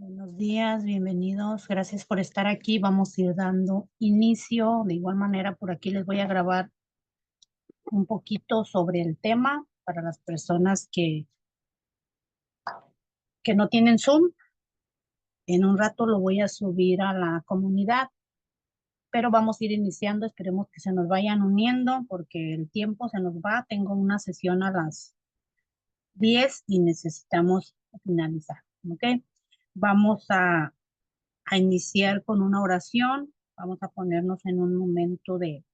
Buenos días, bienvenidos. Gracias por estar aquí. Vamos a ir dando inicio. De igual manera, por aquí les voy a grabar un poquito sobre el tema para las personas que no tienen Zoom. En un rato lo voy a subir a la comunidad, pero vamos a ir iniciando. Esperemos que se nos vayan uniendo porque el tiempo se nos va. Tengo una sesión a las 10 y necesitamos finalizar. ¿Ok? Vamos a iniciar con una oración. Vamos a ponernos en un momento de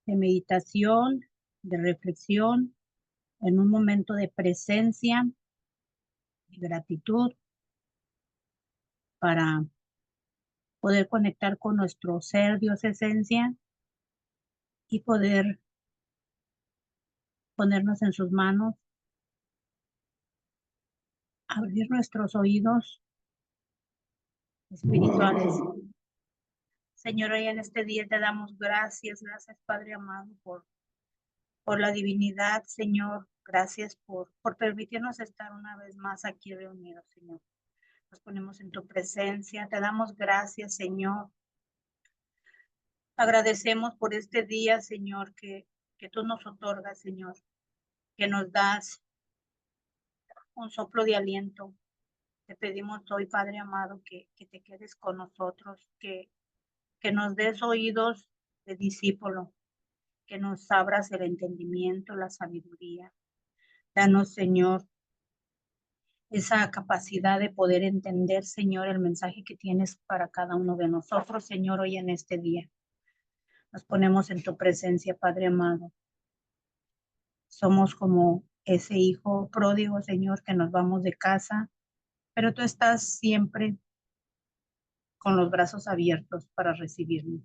meditación, de reflexión, en un momento de presencia, de gratitud, para poder conectar con nuestro ser, Dios esencia, y poder ponernos en sus manos, abrir nuestros oídos espirituales. Señor, hoy en este día te damos gracias, gracias Padre amado por la divinidad, Señor. Gracias por permitirnos estar una vez más aquí reunidos, Señor. Nos ponemos en tu presencia. Te damos gracias, Señor. Agradecemos por este día, Señor, que tú nos otorgas, Señor, que nos das un soplo de aliento. Te pedimos hoy, Padre amado, que te quedes con nosotros, que nos des oídos de discípulo, que nos abras el entendimiento, la sabiduría. Danos, Señor, esa capacidad de poder entender, Señor, el mensaje que tienes para cada uno de nosotros, Señor, hoy en este día. Nos ponemos en tu presencia, Padre amado. Somos como ese hijo pródigo, Señor, que nos vamos de casa, pero tú estás siempre con los brazos abiertos para recibirnos.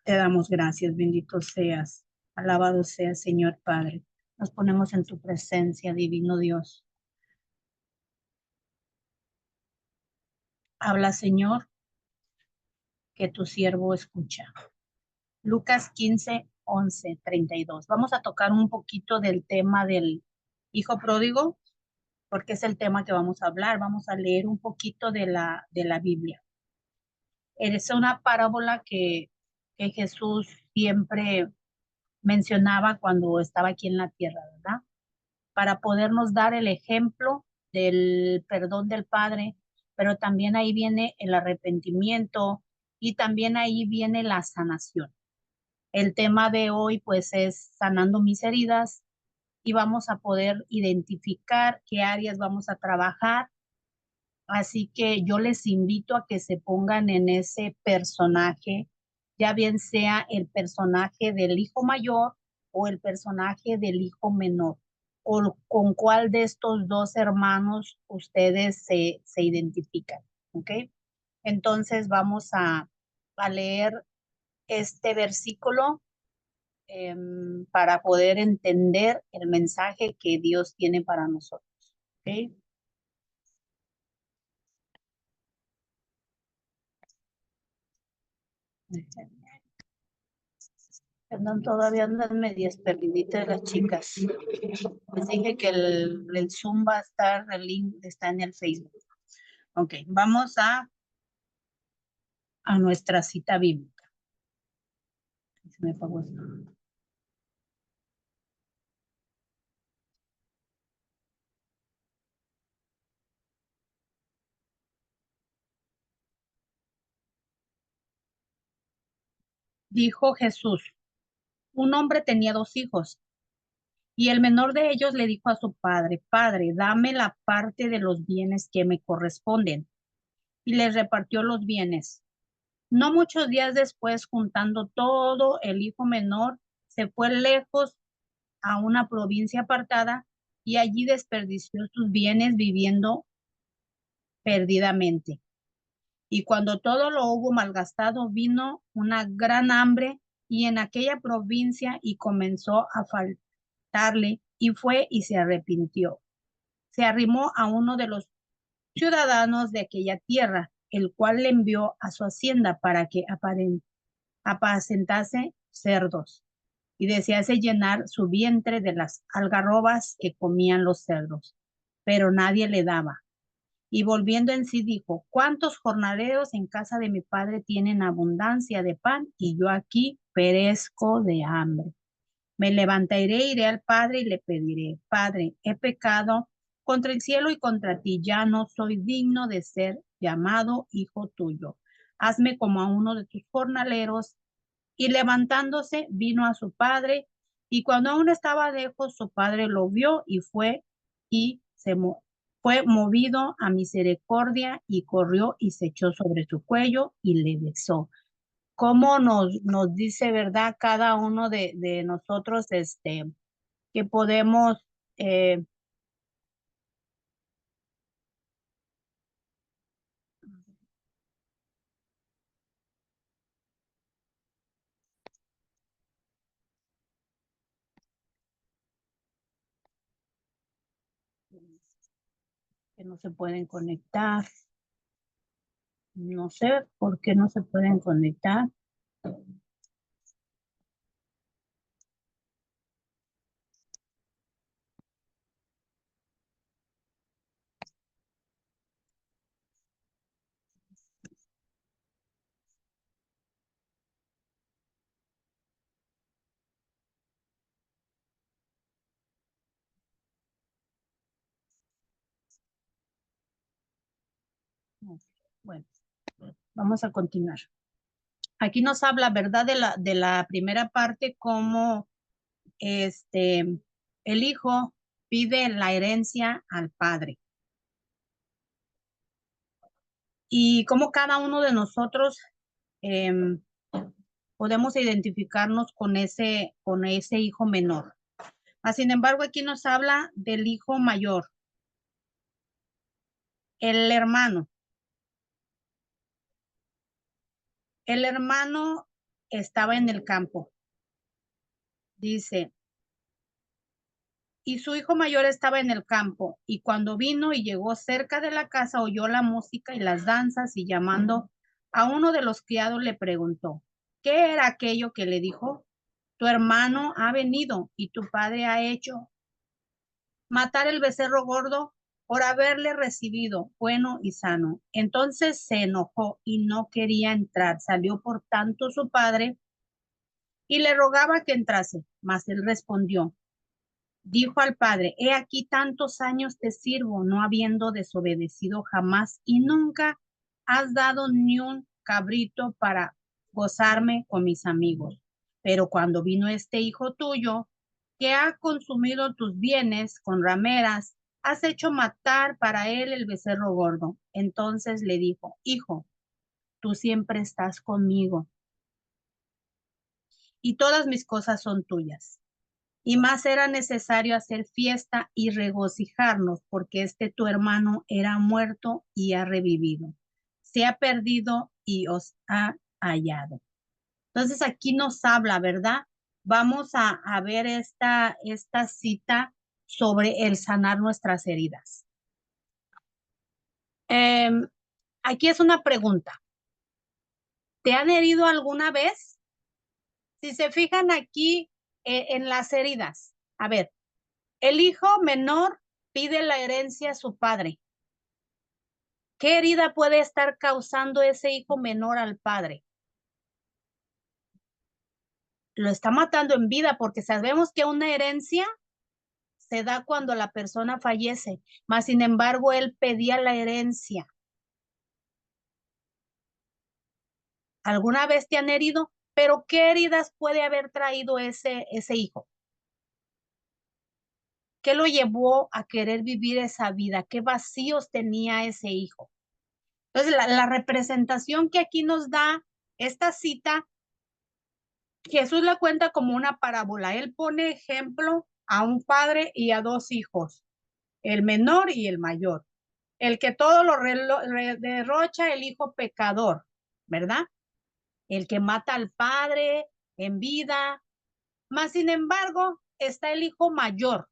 Te damos gracias, bendito seas, alabado seas, Señor Padre. Nos ponemos en tu presencia, divino Dios. Habla, Señor, que tu siervo escucha. Lucas 15, 11, 32. Vamos a tocar un poquito del tema del hijo pródigo, porque es el tema que vamos a hablar. Vamos a leer un poquito de la Biblia. Es una parábola que Jesús siempre mencionaba cuando estaba aquí en la tierra, ¿verdad? Para podernos dar el ejemplo del perdón del Padre, pero también ahí viene el arrepentimiento y también ahí viene la sanación. El tema de hoy pues es sanando mis heridas y vamos a poder identificar qué áreas vamos a trabajar. Así que yo les invito a que se pongan en ese personaje, ya bien sea el personaje del hijo mayor o el personaje del hijo menor, o con cuál de estos dos hermanos ustedes se identifican, ¿ok? Entonces vamos a leer este versículo para poder entender el mensaje que Dios tiene para nosotros, ¿ok? Andan todavía andan medias perdiditas las chicas. Les dije que el Zoom va a estar, el link está en el Facebook. Ok, vamos a nuestra cita bíblica. Se me apagó esto. Dijo Jesús, un hombre tenía dos hijos, y el menor de ellos le dijo a su padre, Padre, dame la parte de los bienes que me corresponden. Y les repartió los bienes. No muchos días después, juntando todo, el hijo menor se fue lejos a una provincia apartada y allí desperdició sus bienes viviendo perdidamente. Y cuando todo lo hubo malgastado, vino una gran hambre y en aquella provincia y comenzó a faltarle y fue y se arrepintió. Se arrimó a uno de los ciudadanos de aquella tierra, el cual le envió a su hacienda para que apacentase cerdos y desease llenar su vientre de las algarrobas que comían los cerdos, pero nadie le daba. Y volviendo en sí dijo, ¿cuántos jornaleros en casa de mi padre tienen abundancia de pan y yo aquí perezco de hambre? Me levantaré, iré al Padre y le pediré, Padre, he pecado contra el cielo y contra ti, ya no soy digno de ser llamado hijo tuyo. Hazme como a uno de tus jornaleros. Y levantándose, vino a su padre, y cuando aún estaba lejos, su padre lo vio y fue movido a misericordia y corrió y se echó sobre su cuello y le besó. Cómo nos dice, ¿verdad? Cada uno de nosotros, que podemos, que no se pueden conectar. No sé por qué no se pueden conectar. Bueno, vamos a continuar. Aquí nos habla, ¿verdad? De la primera parte, cómo el hijo pide la herencia al padre. Y cómo cada uno de nosotros em, podemos identificarnos con ese hijo menor. Sin embargo, aquí nos habla del hijo mayor, el hermano. El hermano estaba en el campo, dice, y su hijo mayor estaba en el campo, y cuando vino y llegó cerca de la casa, oyó la música y las danzas, y llamando a uno de los criados le preguntó, ¿qué era aquello que le dijo? Tu hermano ha venido y tu padre ha hecho matar el becerro gordo por haberle recibido bueno y sano. Entonces se enojó y no quería entrar. Salió por tanto su padre y le rogaba que entrase, mas él respondió, dijo al padre, he aquí tantos años te sirvo, no habiendo desobedecido jamás, y nunca has dado ni un cabrito para gozarme con mis amigos. Pero cuando vino este hijo tuyo, que ha consumido tus bienes con rameras, has hecho matar para él el becerro gordo. Entonces le dijo, hijo, tú siempre estás conmigo y todas mis cosas son tuyas. Y más era necesario hacer fiesta y regocijarnos, porque tu hermano era muerto y ha revivido. Se ha perdido y os ha hallado. Entonces aquí nos habla, ¿verdad? Vamos a ver esta cita sobre el sanar nuestras heridas. Em, Aquí es una pregunta. ¿Te han herido alguna vez? Si se fijan aquí en las heridas, a ver, el hijo menor pide la herencia a su padre. ¿Qué herida puede estar causando ese hijo menor al padre? Lo está matando en vida porque sabemos que una herencia se da cuando la persona fallece, mas sin embargo él pedía la herencia. ¿Alguna vez te han herido? Pero ¿qué heridas puede haber traído ese hijo? ¿Qué lo llevó a querer vivir esa vida? ¿Qué vacíos tenía ese hijo? Entonces, la representación que aquí nos da esta cita, Jesús la cuenta como una parábola. Él pone ejemplo a un padre y a dos hijos, el menor y el mayor. El que todo lo derrocha, el hijo pecador, ¿verdad? El que mata al padre en vida. Mas, sin embargo, está el hijo mayor,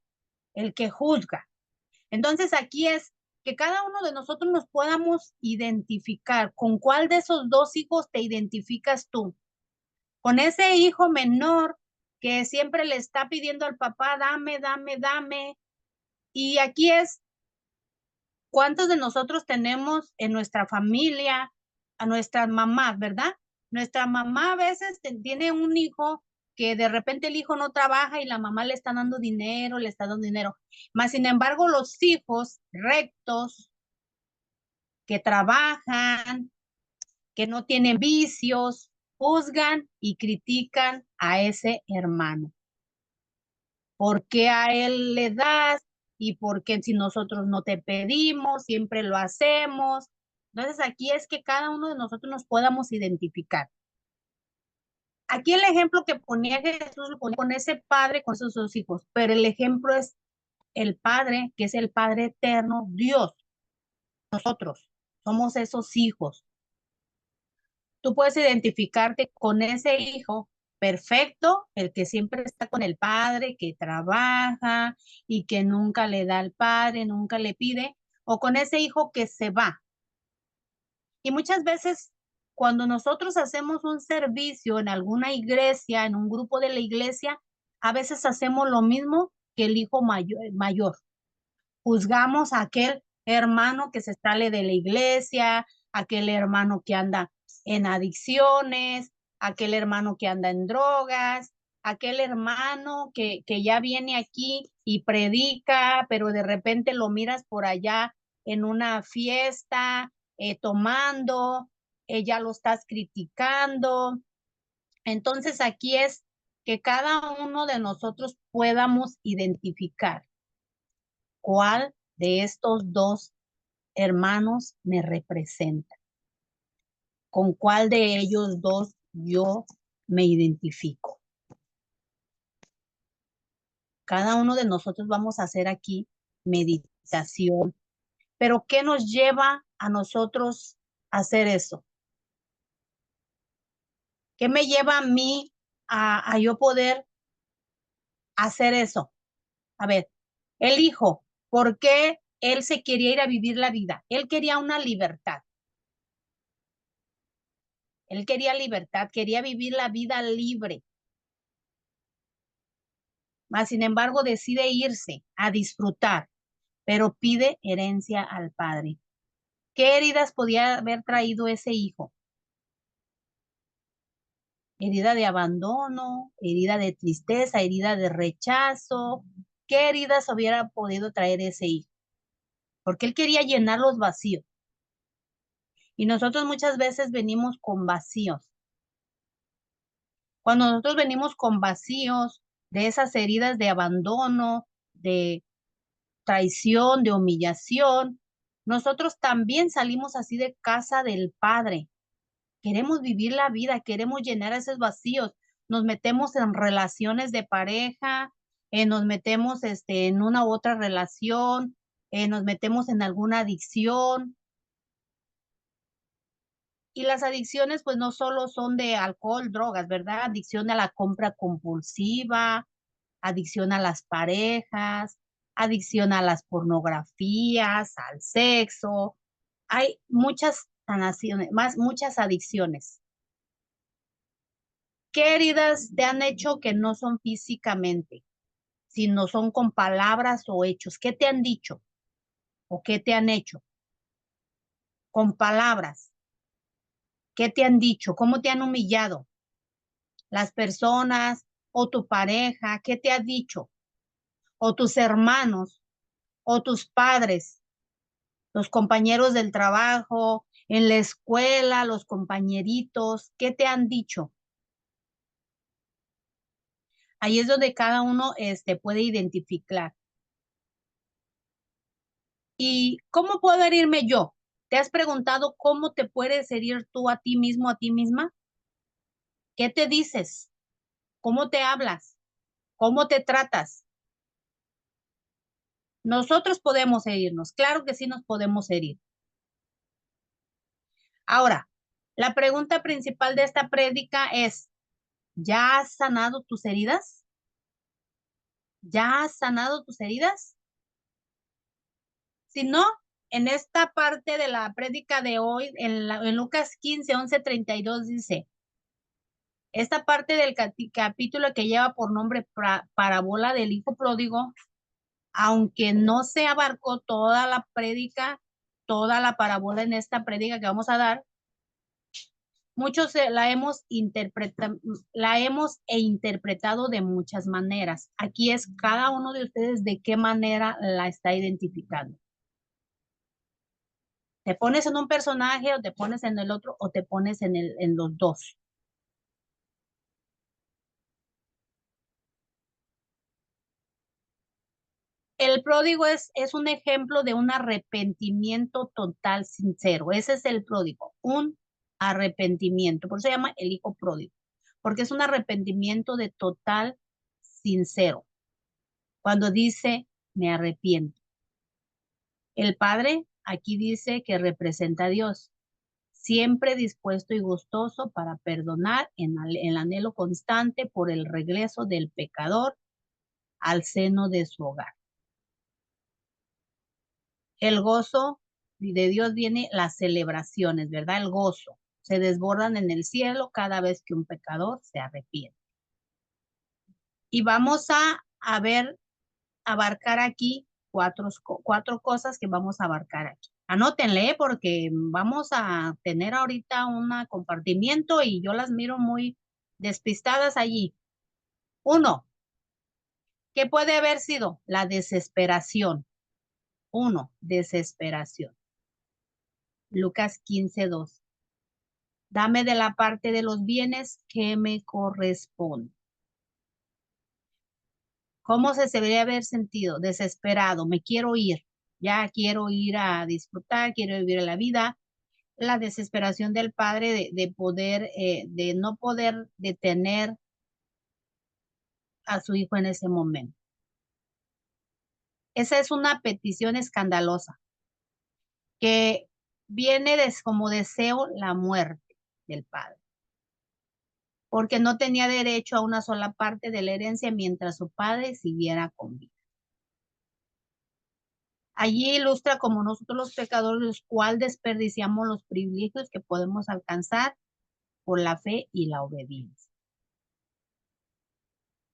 el que juzga. Entonces, aquí es que cada uno de nosotros nos podamos identificar con cuál de esos dos hijos te identificas tú. Con ese hijo menor que siempre le está pidiendo al papá, dame, dame, dame. Y aquí es ¿Cuántos de nosotros tenemos en nuestra familia a nuestras mamás, verdad? Nuestra mamá a veces tiene un hijo que de repente el hijo no trabaja y la mamá le está dando dinero, le está dando dinero. Más sin embargo, los hijos rectos que trabajan, que no tienen vicios, juzgan y critican a ese hermano. ¿Por qué a él le das? ¿Y por qué si nosotros no te pedimos, siempre lo hacemos? Entonces aquí es que cada uno de nosotros nos podamos identificar. Aquí el ejemplo que ponía Jesús lo ponía con ese padre, con sus dos hijos, pero el ejemplo es el Padre, que es el Padre eterno, Dios. Nosotros somos esos hijos. Tú puedes identificarte con ese hijo perfecto, el que siempre está con el padre, que trabaja y que nunca le da al padre, nunca le pide, o con ese hijo que se va. Y muchas veces cuando nosotros hacemos un servicio en alguna iglesia, en un grupo de la iglesia, a veces hacemos lo mismo que el hijo mayor. Juzgamos a aquel hermano que se sale de la iglesia, aquel hermano que anda en adicciones, aquel hermano que anda en drogas, aquel hermano que ya viene aquí y predica, pero de repente lo miras por allá en una fiesta, tomando, ya lo estás criticando. Entonces aquí es que cada uno de nosotros podamos identificar cuál de estos dos hermanos me representa, con cuál de ellos dos yo me identifico. Cada uno de nosotros vamos a hacer aquí meditación, pero ¿qué nos lleva a nosotros a hacer eso? ¿Qué me lleva a mí a yo poder hacer eso? A ver, el hijo, ¿por qué él se quería ir a vivir la vida? Él quería una libertad. Él quería libertad, quería vivir la vida libre. Mas, sin embargo, decide irse a disfrutar, pero pide herencia al padre. ¿Qué heridas podía haber traído ese hijo? Herida de abandono, herida de tristeza, herida de rechazo. ¿Qué heridas hubiera podido traer ese hijo? Porque él quería llenar los vacíos. Y nosotros muchas veces venimos con vacíos. Cuando nosotros venimos con vacíos de esas heridas de abandono, de traición, de humillación, nosotros también salimos así de casa del Padre. Queremos vivir la vida, queremos llenar esos vacíos. Nos metemos en relaciones de pareja, nos metemos en una u otra relación, nos metemos en alguna adicción. Y las adicciones pues no solo son de alcohol, drogas, ¿verdad? Adicción a la compra compulsiva, adicción a las parejas, adicción a las pornografías, al sexo. Hay muchas sanaciones, muchas adicciones. ¿Qué heridas te han hecho que no son físicamente, sino son con palabras o hechos? ¿Qué te han dicho o qué te han hecho? Con palabras. ¿Qué te han dicho? ¿Cómo te han humillado? Las personas o tu pareja, ¿qué te ha dicho? O tus hermanos o tus padres, los compañeros del trabajo, en la escuela, los compañeritos, ¿qué te han dicho? Ahí es donde cada uno puede identificar. ¿Y cómo puedo herirme yo? ¿Te has preguntado cómo te puedes herir tú a ti mismo, a ti misma? ¿Qué te dices? ¿Cómo te hablas? ¿Cómo te tratas? Nosotros podemos herirnos, claro que sí nos podemos herir. Ahora, la pregunta principal de esta prédica es, ¿ya has sanado tus heridas? ¿Ya has sanado tus heridas? Si no, en esta parte de la prédica de hoy, en Lucas 15, 11, 32 dice, esta parte del capítulo que lleva por nombre parábola del hijo pródigo, Aunque no se abarcó toda la prédica, toda la parábola en esta prédica que vamos a dar, muchos la hemos interpretado de muchas maneras. Aquí es cada uno de ustedes de qué manera la está identificando. Te pones en un personaje o te pones en el otro o te pones en los dos. El pródigo es un ejemplo de un arrepentimiento total, sincero. Ese es el pródigo, un arrepentimiento. Por eso se llama el hijo pródigo, porque es un arrepentimiento de total, sincero. Cuando dice, me arrepiento. El padre aquí dice que representa a Dios, siempre dispuesto y gustoso para perdonar en el anhelo constante por el regreso del pecador al seno de su hogar. El gozo de Dios viene las celebraciones, ¿verdad? El gozo. Se desbordan en el cielo cada vez que un pecador se arrepiente. Y vamos a ver, abarcar aquí cuatro cosas que vamos a abarcar aquí. Anótenle, porque vamos a tener ahorita un compartimiento y yo las miro muy despistadas allí. Uno, ¿qué puede haber sido? La desesperación. Uno, desesperación. Lucas 15:2. Dame de la parte de los bienes que me corresponde. ¿Cómo se debería haber sentido? Desesperado, me quiero ir, ya quiero ir a disfrutar, quiero vivir la vida. La desesperación del padre de poder, de no poder detener a su hijo en ese momento. Esa es una petición escandalosa que viene como deseo la muerte del padre, porque no tenía derecho a una sola parte de la herencia mientras su padre siguiera con vida. Allí ilustra como nosotros los pecadores, los cuales desperdiciamos los privilegios que podemos alcanzar por la fe y la obediencia.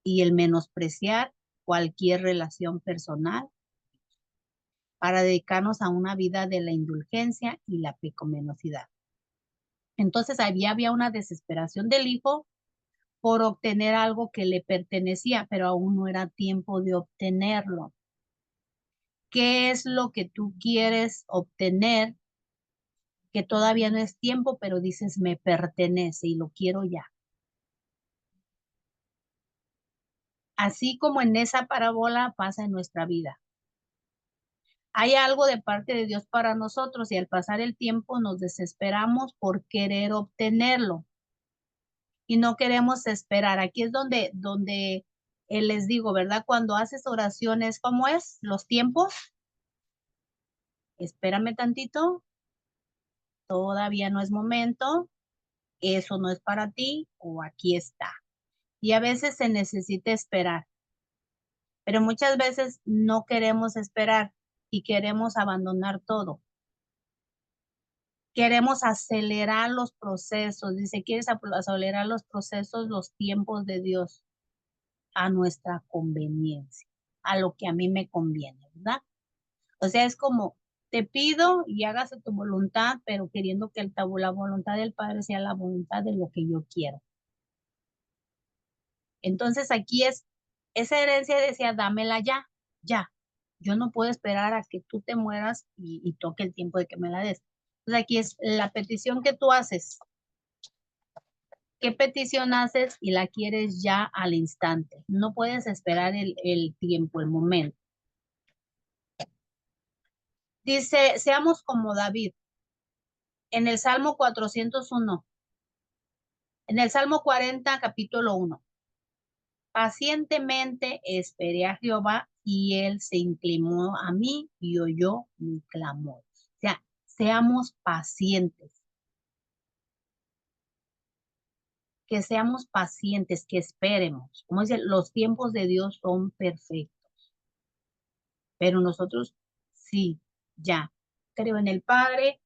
Y el menospreciar cualquier relación personal para dedicarnos a una vida de la indulgencia y la pecaminosidad. Entonces había una desesperación del hijo por obtener algo que le pertenecía, pero aún no era tiempo de obtenerlo. ¿Qué es lo que tú quieres obtener que todavía no es tiempo, pero dices me pertenece y lo quiero ya? Así como en esa parábola pasa en nuestra vida. Hay algo de parte de Dios para nosotros y al pasar el tiempo nos desesperamos por querer obtenerlo y no queremos esperar. Aquí es donde les digo, ¿verdad? Cuando haces oraciones, ¿cómo es? Los tiempos. Espérame tantito, todavía no es momento, eso no es para ti o aquí está. Y a veces se necesita esperar, pero muchas veces no queremos esperar y queremos abandonar todo. Queremos acelerar los procesos. Dice, ¿quieres acelerar los procesos, los tiempos de Dios a nuestra conveniencia, a lo que a mí me conviene, ¿verdad? O sea, es como, te pido y hágase tu voluntad, pero queriendo que la voluntad del Padre sea la voluntad de lo que yo quiero. Entonces aquí esa herencia decía, dámela ya, ya. Yo no puedo esperar a que tú te mueras y toque el tiempo de que me la des. Entonces aquí es la petición que tú haces. ¿Qué petición haces y la quieres ya al instante? No puedes esperar el tiempo, el momento. Dice, seamos como David. En el Salmo 401, en el Salmo 40, capítulo 1. Pacientemente esperé a Jehová y él se inclinó a mí y oyó mi clamor. O sea, seamos pacientes. Que seamos pacientes, que esperemos. Como dice, los tiempos de Dios son perfectos. Pero nosotros sí, ya. Creo en el Padre,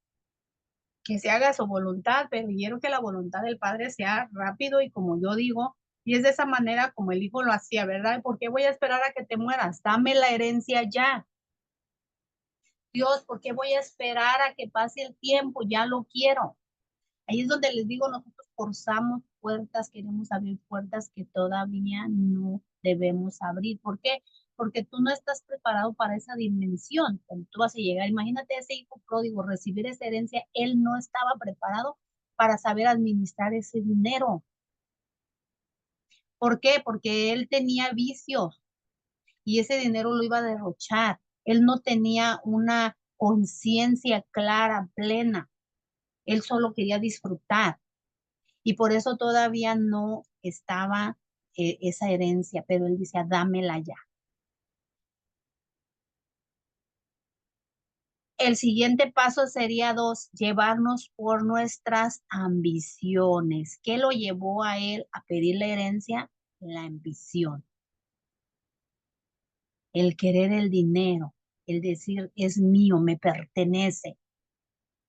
que se haga su voluntad, pero quiero que la voluntad del Padre sea rápido y como yo digo, Y es de esa manera como el hijo lo hacía, ¿verdad? ¿Por qué voy a esperar a que te mueras? Dame la herencia ya. Dios, ¿por qué voy a esperar a que pase el tiempo? Ya lo quiero. Ahí es donde les digo, nosotros forzamos puertas, queremos abrir puertas que todavía no debemos abrir. ¿Por qué? Porque tú no estás preparado para esa dimensión. Cuando tú vas a llegar, imagínate ese hijo pródigo, recibir esa herencia, él no estaba preparado para saber administrar ese dinero. ¿Por qué? Porque él tenía vicios y ese dinero lo iba a derrochar. Él no tenía una conciencia clara, plena. Él solo quería disfrutar. Y por eso todavía no estaba esa herencia, pero él decía, dámela ya. El siguiente paso sería dos, llevarnos por nuestras ambiciones. ¿Qué lo llevó a él a pedir la herencia? La ambición, el querer el dinero, el decir, es mío, me pertenece.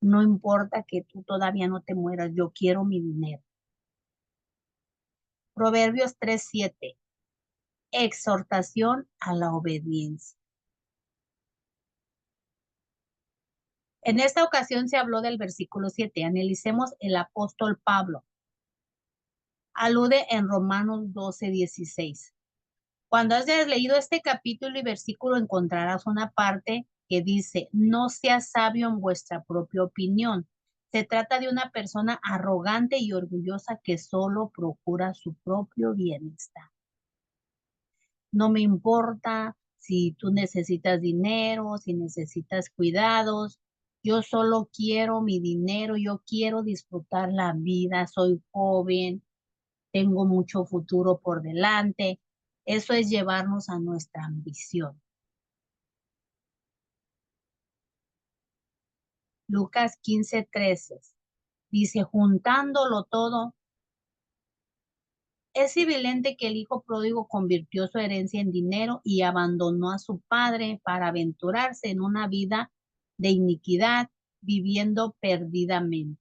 No importa que tú todavía no te mueras, yo quiero mi dinero. Proverbios 3:7, exhortación a la obediencia. En esta ocasión se habló del versículo 7. Analicemos el apóstol Pablo. Alude en Romanos 12:16. Cuando hayas leído este capítulo y versículo encontrarás una parte que dice, no seas sabio en vuestra propia opinión. Se trata de una persona arrogante y orgullosa que solo procura su propio bienestar. No me importa si tú necesitas dinero, si necesitas cuidados. Yo solo quiero mi dinero, yo quiero disfrutar la vida, soy joven, tengo mucho futuro por delante. Eso es llevarnos a nuestra ambición. Lucas 15:13 dice, juntándolo todo, es evidente que el hijo pródigo convirtió su herencia en dinero y abandonó a su padre para aventurarse en una vida de iniquidad, viviendo perdidamente.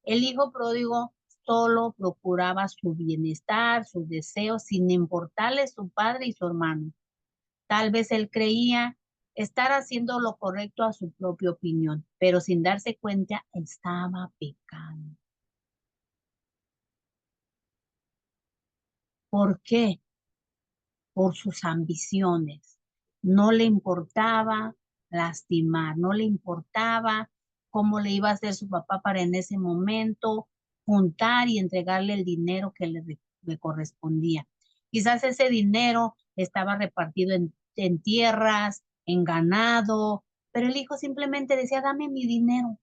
El hijo pródigo solo procuraba su bienestar, sus deseos, sin importarle su padre y su hermano. Tal vez él creía estar haciendo lo correcto a su propia opinión, pero sin darse cuenta estaba pecando. ¿Por qué? Por sus ambiciones. No le importaba lastimar, no le importaba cómo le iba a hacer su papá para en ese momento juntar y entregarle el dinero que le correspondía. Quizás ese dinero estaba repartido en tierras, en ganado, pero el hijo simplemente decía, dame mi dinero,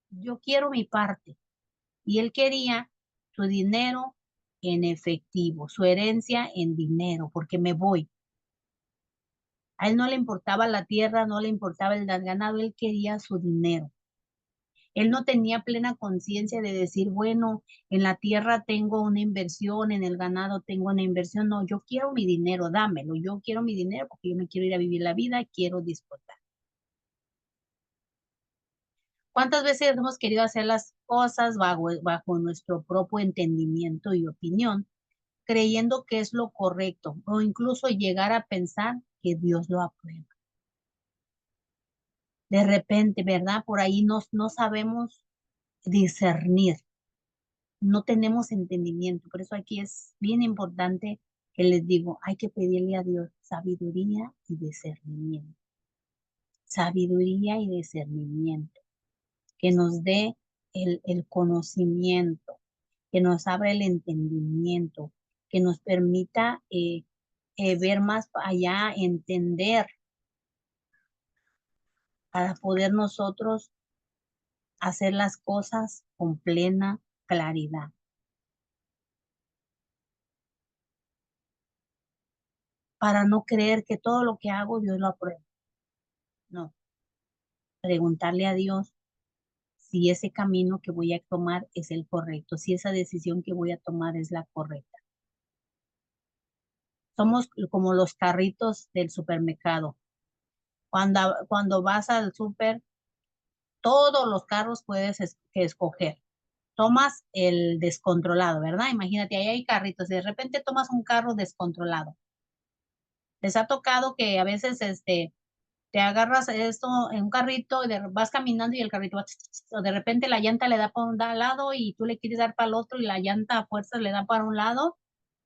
yo quiero mi parte. Y él quería su dinero en efectivo, su herencia en dinero, porque me voy. A él no le importaba la tierra, no le importaba el ganado, él quería su dinero. Él no tenía plena conciencia de decir, bueno, en la tierra tengo una inversión, en el ganado tengo una inversión. No, yo quiero mi dinero, dámelo. Yo quiero mi dinero porque yo me quiero ir a vivir la vida, quiero disfrutar. ¿Cuántas veces hemos querido hacer las cosas bajo nuestro propio entendimiento y opinión, creyendo que es lo correcto o incluso llegar a pensar que Dios lo aprueba? De repente, ¿verdad? Por ahí no sabemos discernir, no tenemos entendimiento. Por eso aquí es bien importante que les digo, hay que pedirle a Dios sabiduría y discernimiento. Sabiduría y discernimiento. Que nos dé el conocimiento, que nos abra el entendimiento, que nos permita ver más allá, entender, para poder nosotros hacer las cosas con plena claridad. Para no creer que todo lo que hago Dios lo aprueba. No, preguntarle a Dios si ese camino que voy a tomar es el correcto, si esa decisión que voy a tomar es la correcta. Somos como los carritos del supermercado. Cuando vas al súper, todos los carros puedes escoger. tomas el descontrolado, ¿verdad? Imagínate, ahí hay carritos y de repente tomas un carro descontrolado. Les ha tocado que a veces te agarras esto en un carrito y vas caminando y el carrito va, o de repente la llanta le da para un lado y tú le quieres dar para el otro y la llanta a fuerzas le da para un lado.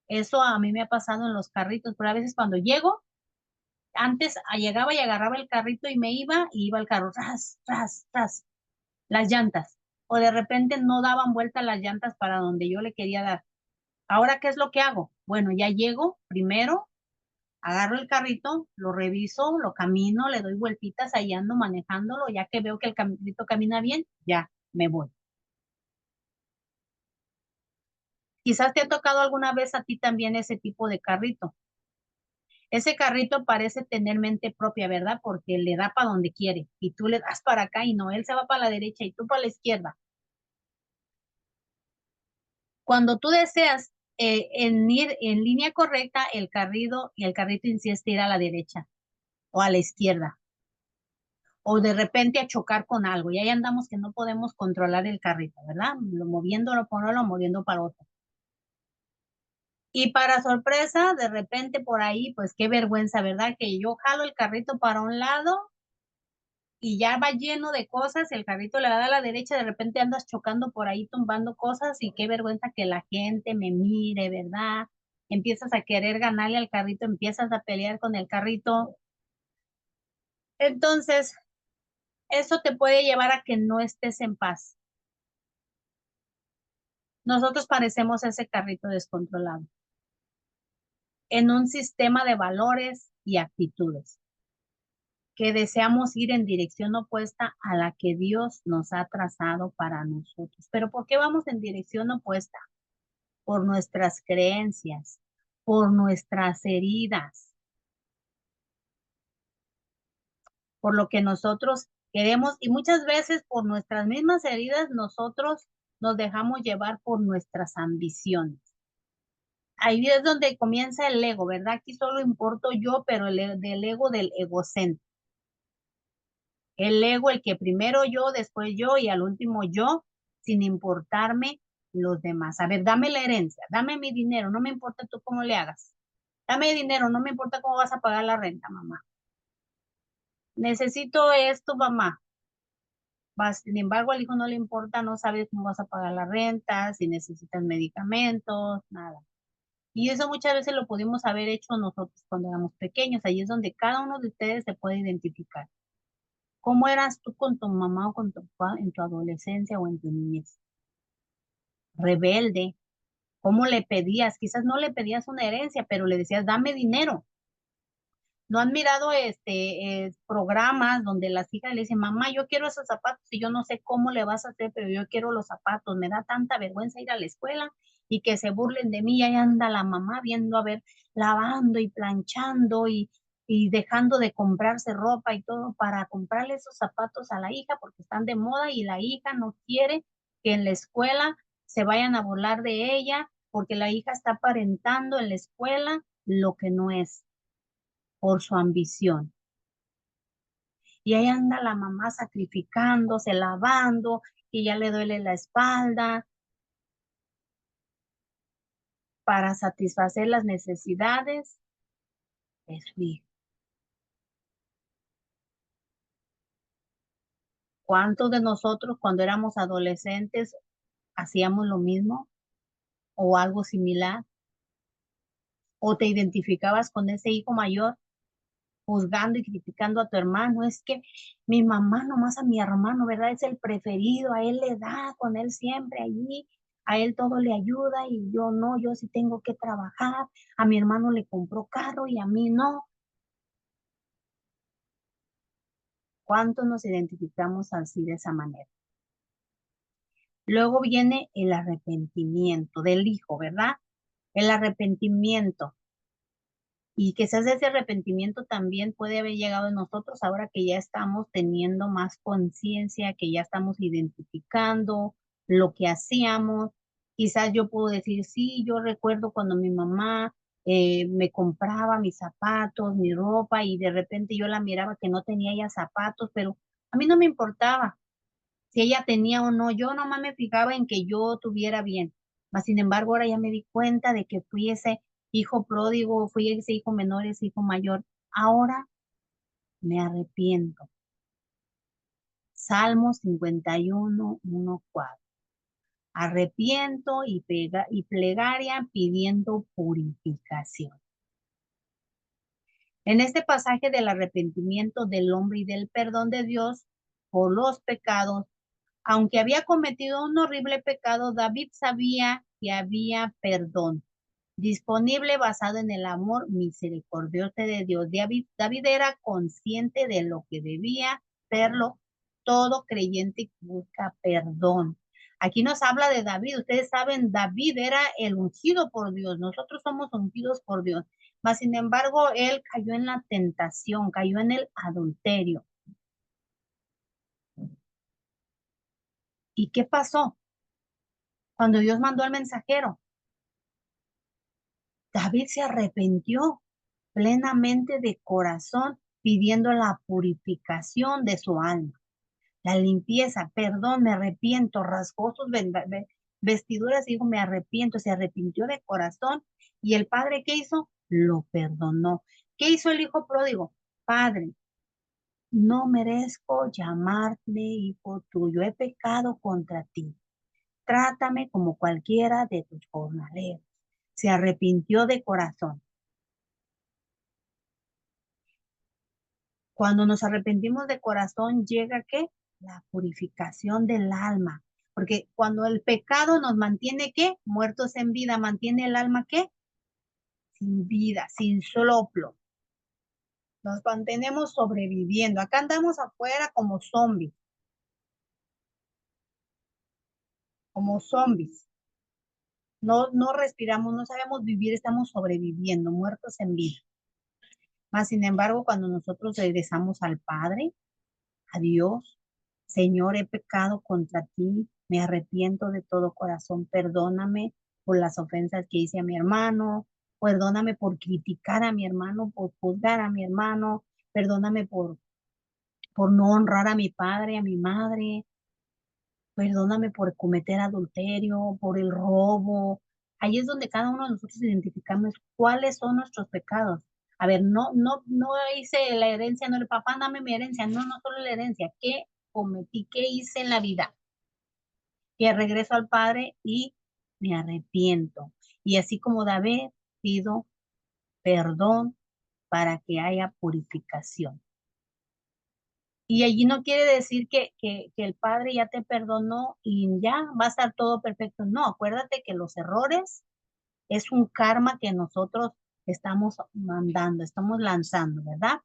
Eso a mí me ha pasado en los carritos, pero a veces cuando llego, antes llegaba y agarraba el carrito y me iba y iba el carro, ras, ras, ras, las llantas. O de repente no daban vuelta las llantas para donde yo le quería dar. Ahora, ¿qué es lo que hago? Bueno, ya llego, primero agarro el carrito, lo reviso, lo camino, le doy vueltitas, ahí ando manejándolo, ya que veo que el carrito camina bien, ya me voy. Quizás te ha tocado alguna vez a ti también ese tipo de carrito. Ese carrito parece tener mente propia, ¿verdad? Porque le da para donde quiere y tú le das para acá y no, él se va para la derecha y tú para la izquierda. Cuando tú deseas en ir en línea correcta, el carrito insiste ir a la derecha o a la izquierda o de repente a chocar con algo y ahí andamos que no podemos controlar el carrito, ¿verdad? Moviéndolo por uno, lo moviendo para otro. Y para sorpresa, de repente por ahí, pues qué vergüenza, ¿verdad? Que yo jalo el carrito para un lado y ya va lleno de cosas, el carrito le da a la derecha, de repente andas chocando por ahí, tumbando cosas y qué vergüenza que la gente me mire, ¿verdad? Empiezas a querer ganarle al carrito, empiezas a pelear con el carrito. Entonces, eso te puede llevar a que no estés en paz. Nosotros parecemos ese carrito descontrolado en un sistema de valores y actitudes que deseamos ir en dirección opuesta a la que Dios nos ha trazado para nosotros. Pero ¿por qué vamos en dirección opuesta? Por nuestras creencias, por nuestras heridas, por lo que nosotros queremos y muchas veces por nuestras mismas heridas nosotros nos dejamos llevar por nuestras ambiciones. Ahí es donde comienza el ego, ¿verdad? Aquí solo importo yo, pero del ego del egocentro. El ego, el que primero yo, después yo y al último yo, sin importarme los demás. A ver, dame la herencia, dame mi dinero, no me importa tú cómo le hagas. Dame dinero, no me importa cómo vas a pagar la renta, mamá. Necesito esto, mamá. Sin embargo, al hijo no le importa, no sabe cómo vas a pagar la renta, si necesitas medicamentos, nada. Y eso muchas veces lo pudimos haber hecho nosotros cuando éramos pequeños. Ahí es donde cada uno de ustedes se puede identificar. ¿Cómo eras tú con tu mamá o con tu papá en tu adolescencia o en tu niñez? Rebelde. ¿Cómo le pedías? Quizás no le pedías una herencia, pero le decías, dame dinero. ¿No han mirado programas donde las hijas le dicen, mamá, yo quiero esos zapatos y yo no sé cómo le vas a hacer, pero yo quiero los zapatos. Me da tanta vergüenza ir a la escuela y que se burlen de mí. Y ahí anda la mamá viendo, a ver, lavando y planchando y dejando de comprarse ropa y todo para comprarle esos zapatos a la hija porque están de moda y la hija no quiere que en la escuela se vayan a burlar de ella porque la hija está aparentando en la escuela lo que no es por su ambición. Y ahí anda la mamá sacrificándose, lavando, que ya le duele la espalda para satisfacer las necesidades de su hijo. ¿Cuántos de nosotros cuando éramos adolescentes hacíamos lo mismo o algo similar? ¿O te identificabas con ese hijo mayor juzgando y criticando a tu hermano? Es que mi mamá nomás a mi hermano, ¿verdad? Es el preferido, a él le da, con él siempre allí, a él todo le ayuda y yo no, yo sí tengo que trabajar, a mi hermano le compró carro y a mí no. ¿Cuántos nos identificamos así de esa manera? Luego viene el arrepentimiento del hijo, ¿verdad? El arrepentimiento. Y quizás ese arrepentimiento también puede haber llegado a nosotros ahora que ya estamos teniendo más conciencia, que ya estamos identificando lo que hacíamos. Quizás yo puedo decir, sí, yo recuerdo cuando mi mamá me compraba mis zapatos, mi ropa y de repente yo la miraba que no tenía ya zapatos, pero a mí no me importaba. si ella tenía o no. Yo nomás me fijaba en que yo tuviera bien. Mas, sin embargo, ahora ya me di cuenta de que fui ese hijo pródigo, fui ese hijo menor, ese hijo mayor. Ahora me arrepiento. Salmo 51, 1, 4. Arrepiento y plegaria pidiendo purificación. En este pasaje del arrepentimiento del hombre y del perdón de Dios por los pecados, aunque había cometido un horrible pecado, David sabía que había perdón disponible basado en el amor misericordioso de Dios. David era consciente de lo que debía serlo todo creyente que busca perdón. Aquí nos habla de David. Ustedes saben, David era el ungido por Dios. Nosotros somos ungidos por Dios. Mas, sin embargo, él cayó en la tentación, cayó en el adulterio. ¿Y qué pasó? Cuando Dios mandó al mensajero, David se arrepintió plenamente de corazón, pidiendo la purificación de su alma, la limpieza, perdón, me arrepiento, rasgó sus vestiduras y dijo, me arrepiento, se arrepintió de corazón. ¿Y el padre qué hizo? Lo perdonó. ¿Qué hizo el hijo pródigo? Padre, no merezco llamarme hijo tuyo, he pecado contra ti. Trátame como cualquiera de tus jornaleros. Se arrepintió de corazón. Cuando nos arrepentimos de corazón, llega ¿qué? La purificación del alma. Porque cuando el pecado nos mantiene ¿qué? Muertos en vida, mantiene el alma ¿qué? Sin vida, sin soplo. Nos mantenemos sobreviviendo. Acá andamos afuera como zombies. Como zombies. No respiramos, no sabemos vivir, estamos sobreviviendo, muertos en vida. Mas, sin embargo, cuando nosotros regresamos al Padre, a Dios, Señor, he pecado contra ti, me arrepiento de todo corazón, perdóname por las ofensas que hice a mi hermano, perdóname por criticar a mi hermano, por juzgar a mi hermano, perdóname por no honrar a mi padre, a mi madre, perdóname por cometer adulterio, por el robo. Ahí es donde cada uno de nosotros identificamos cuáles son nuestros pecados. A ver, no hice la herencia, no, el papá, dame mi herencia, no solo la herencia, ¿qué cometí, qué hice en la vida? Que regreso al Padre y me arrepiento. Y así como David, pido perdón para que haya purificación. Y allí no quiere decir que el Padre ya te perdonó y ya va a estar todo perfecto. No, acuérdate que los errores es un karma que nosotros estamos mandando, estamos lanzando, ¿verdad?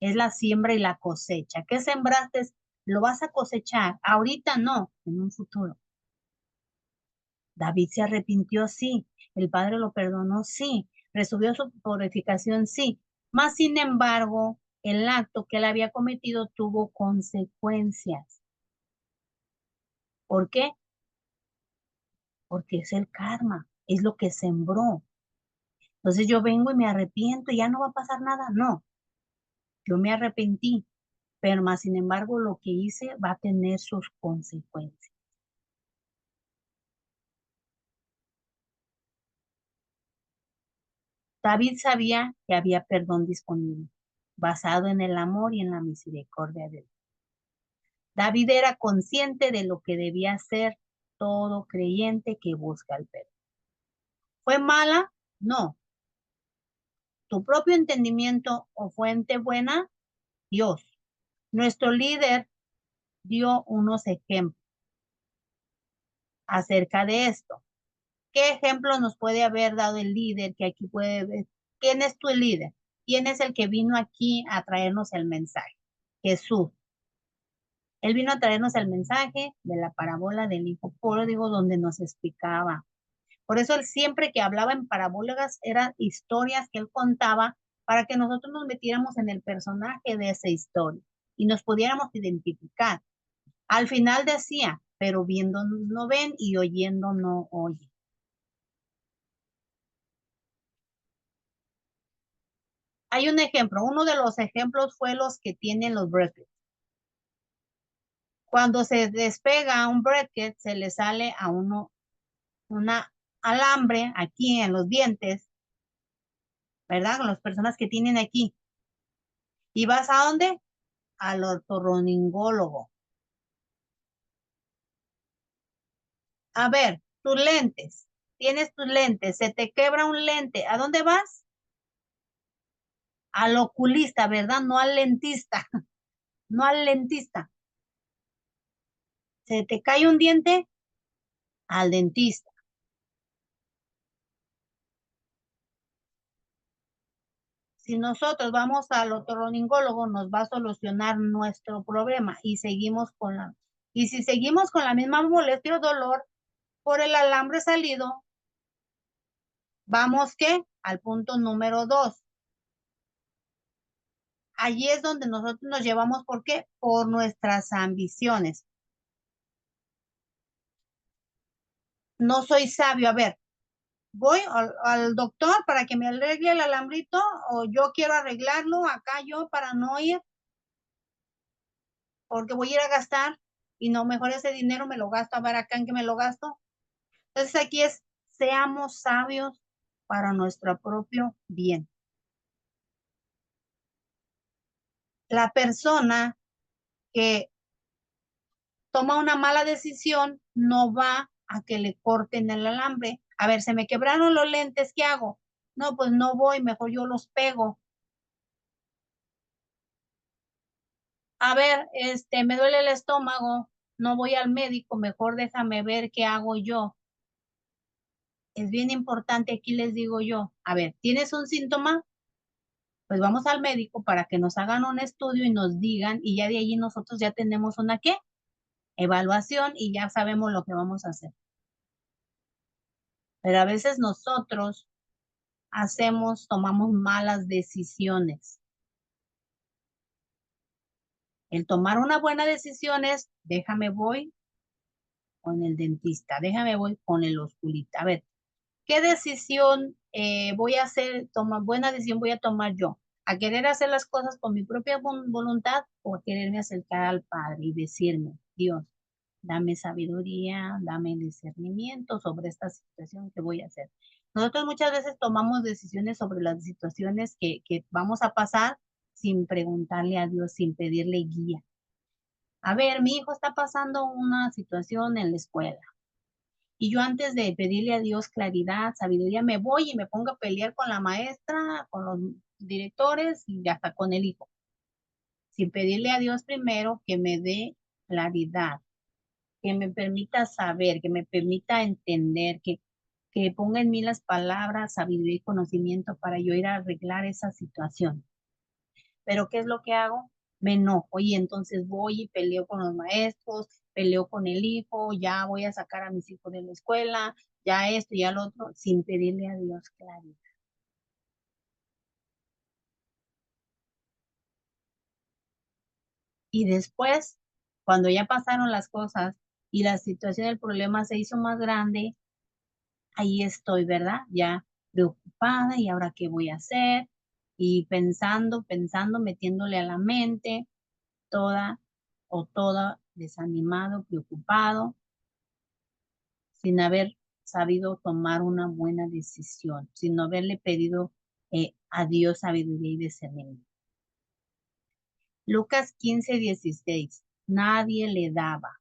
Es la siembra y la cosecha. ¿Qué sembraste? Lo vas a cosechar. Ahorita no, en un futuro. David se arrepintió, sí. El Padre lo perdonó, sí. Recibió su purificación, sí. Mas, sin embargo, el acto que él había cometido tuvo consecuencias. ¿Por qué? Porque es el karma, es lo que sembró. Entonces yo vengo y me arrepiento y ya no va a pasar nada. No, yo me arrepentí, pero más sin embargo lo que hice va a tener sus consecuencias. David sabía que había perdón disponible, basado en el amor y en la misericordia de Dios. David era consciente de lo que debía hacer todo creyente que busca el perdón. ¿Fue mala? No. ¿Tu propio entendimiento o fuente buena? Dios. Nuestro líder dio unos ejemplos acerca de esto. ¿Qué ejemplo nos puede haber dado el líder que aquí puede ver? ¿Quién es tu líder? ¿Quién es el que vino aquí a traernos el mensaje? Jesús. Él vino a traernos el mensaje de la parábola del hijo pródigo donde nos explicaba. Por eso él siempre que hablaba en parábolas eran historias que él contaba para que nosotros nos metiéramos en el personaje de esa historia y nos pudiéramos identificar. Al final decía, pero viendo no ven y oyendo no oyen. Hay un ejemplo, uno de los ejemplos fue los que tienen los brackets. Cuando se despega un bracket, se le sale a uno una alambre aquí en los dientes, ¿verdad? Con las personas que tienen aquí. ¿Y vas a dónde? Al otorrinolaringólogo. A ver, tus lentes. Tienes tus lentes, se te quebra un lente. ¿A dónde vas? Al oculista, ¿verdad? No al lentista, no al lentista. Se te cae un diente, al dentista. Si nosotros vamos al otorrinolaringólogo, nos va a solucionar nuestro problema y y si seguimos con la misma molestia o dolor por el alambre salido, vamos ¿qué? Al punto número 2. Allí es donde nosotros nos llevamos, ¿por qué? Por nuestras ambiciones. No soy sabio. A ver, voy al doctor para que me arregle el alambrito o yo quiero arreglarlo acá yo para no ir porque voy a ir a gastar y no, mejor ese dinero me lo gasto a ver acá en que me lo gasto. Entonces aquí es, seamos sabios para nuestro propio bien. La persona que toma una mala decisión no va a que le corten el alambre. A ver, se me quebraron los lentes, ¿qué hago? No, pues no voy, mejor yo los pego. A ver, me duele el estómago, no voy al médico, mejor déjame ver qué hago yo. Es bien importante, aquí les digo yo, a ver, ¿tienes un síntoma? Pues vamos al médico para que nos hagan un estudio y nos digan, y ya de allí nosotros ya tenemos una ¿qué? Evaluación y ya sabemos lo que vamos a hacer. Pero a veces nosotros tomamos malas decisiones. El tomar una buena decisión es, déjame voy con el dentista, déjame voy con el oculista. A ver, ¿qué decisión voy a hacer, buena decisión voy a tomar yo? ¿A querer hacer las cosas con mi propia voluntad o a quererme acercar al Padre y decirme, Dios, dame sabiduría, dame discernimiento sobre esta situación que voy a hacer? Nosotros muchas veces tomamos decisiones sobre las situaciones que vamos a pasar sin preguntarle a Dios, sin pedirle guía. A ver, mi hijo está pasando una situación en la escuela. Y yo antes de pedirle a Dios claridad, sabiduría, me voy y me pongo a pelear con la maestra, con los directores y hasta con el hijo. Sin pedirle a Dios primero que me dé claridad, que me permita saber, que me permita entender, que ponga en mí las palabras, sabiduría y conocimiento para yo ir a arreglar esa situación. Pero ¿qué es lo que hago? Me enojo y entonces voy y peleo con los maestros, peleo con el hijo, ya voy a sacar a mis hijos de la escuela, ya esto, ya lo otro, sin pedirle a Dios claridad. Y después, cuando ya pasaron las cosas y la situación del problema se hizo más grande, ahí estoy, ¿verdad? Ya preocupada y ahora qué voy a hacer y pensando, metiéndole a la mente toda toda desanimado, preocupado, sin haber sabido tomar una buena decisión, sin haberle pedido a Dios sabiduría y discernimiento. Lucas 15:16, nadie le daba.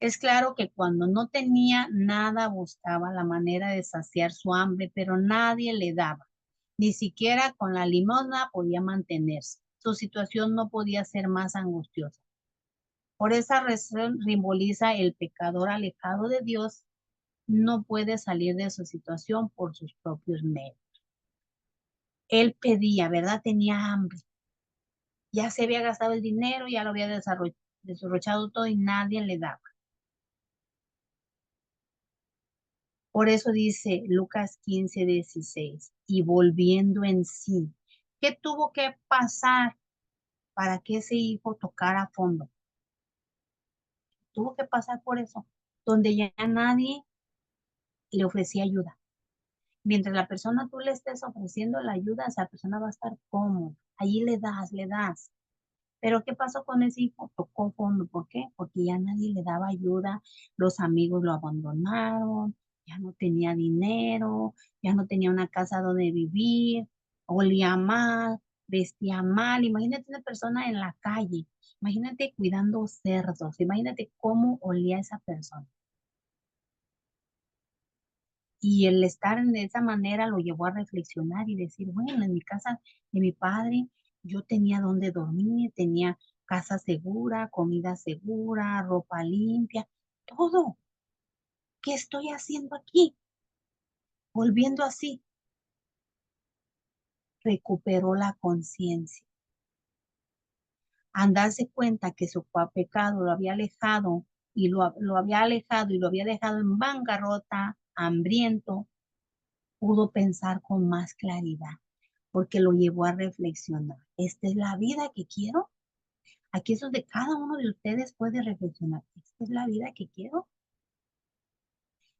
Es claro que cuando no tenía nada buscaba la manera de saciar su hambre, pero nadie le daba. Ni siquiera con la limosna podía mantenerse. Su situación no podía ser más angustiosa. Por esa razón simboliza el pecador alejado de Dios no puede salir de su situación por sus propios medios. Él pedía, ¿verdad? Tenía hambre. Ya se había gastado el dinero, ya lo había desarrollado todo y nadie le daba. Por eso dice Lucas 15:16, y volviendo en sí, ¿qué tuvo que pasar para que ese hijo tocara a fondo? Tuvo que pasar por eso, donde ya nadie le ofrecía ayuda. Mientras la persona tú le estés ofreciendo la ayuda, esa persona va a estar cómoda. Allí le das, le das. Pero ¿qué pasó con ese hijo? Tocó fondo. ¿Por qué? Porque ya nadie le daba ayuda, los amigos lo abandonaron, ya no tenía dinero, ya no tenía una casa donde vivir, olía mal, vestía mal. Imagínate una persona en la calle, imagínate cuidando cerdos, imagínate cómo olía esa persona. Y el estar de esa manera lo llevó a reflexionar y decir, bueno, en mi casa de mi padre yo tenía donde dormir, tenía casa segura, comida segura, ropa limpia, todo. ¿Qué estoy haciendo aquí? Volviendo así, recuperó la conciencia. Al darse cuenta que su pecado lo había alejado y lo había alejado y lo había dejado en bancarrota, hambriento, pudo pensar con más claridad, porque lo llevó a reflexionar. ¿Esta es la vida que quiero? Aquí es donde cada uno de ustedes puede reflexionar. ¿Esta es la vida que quiero?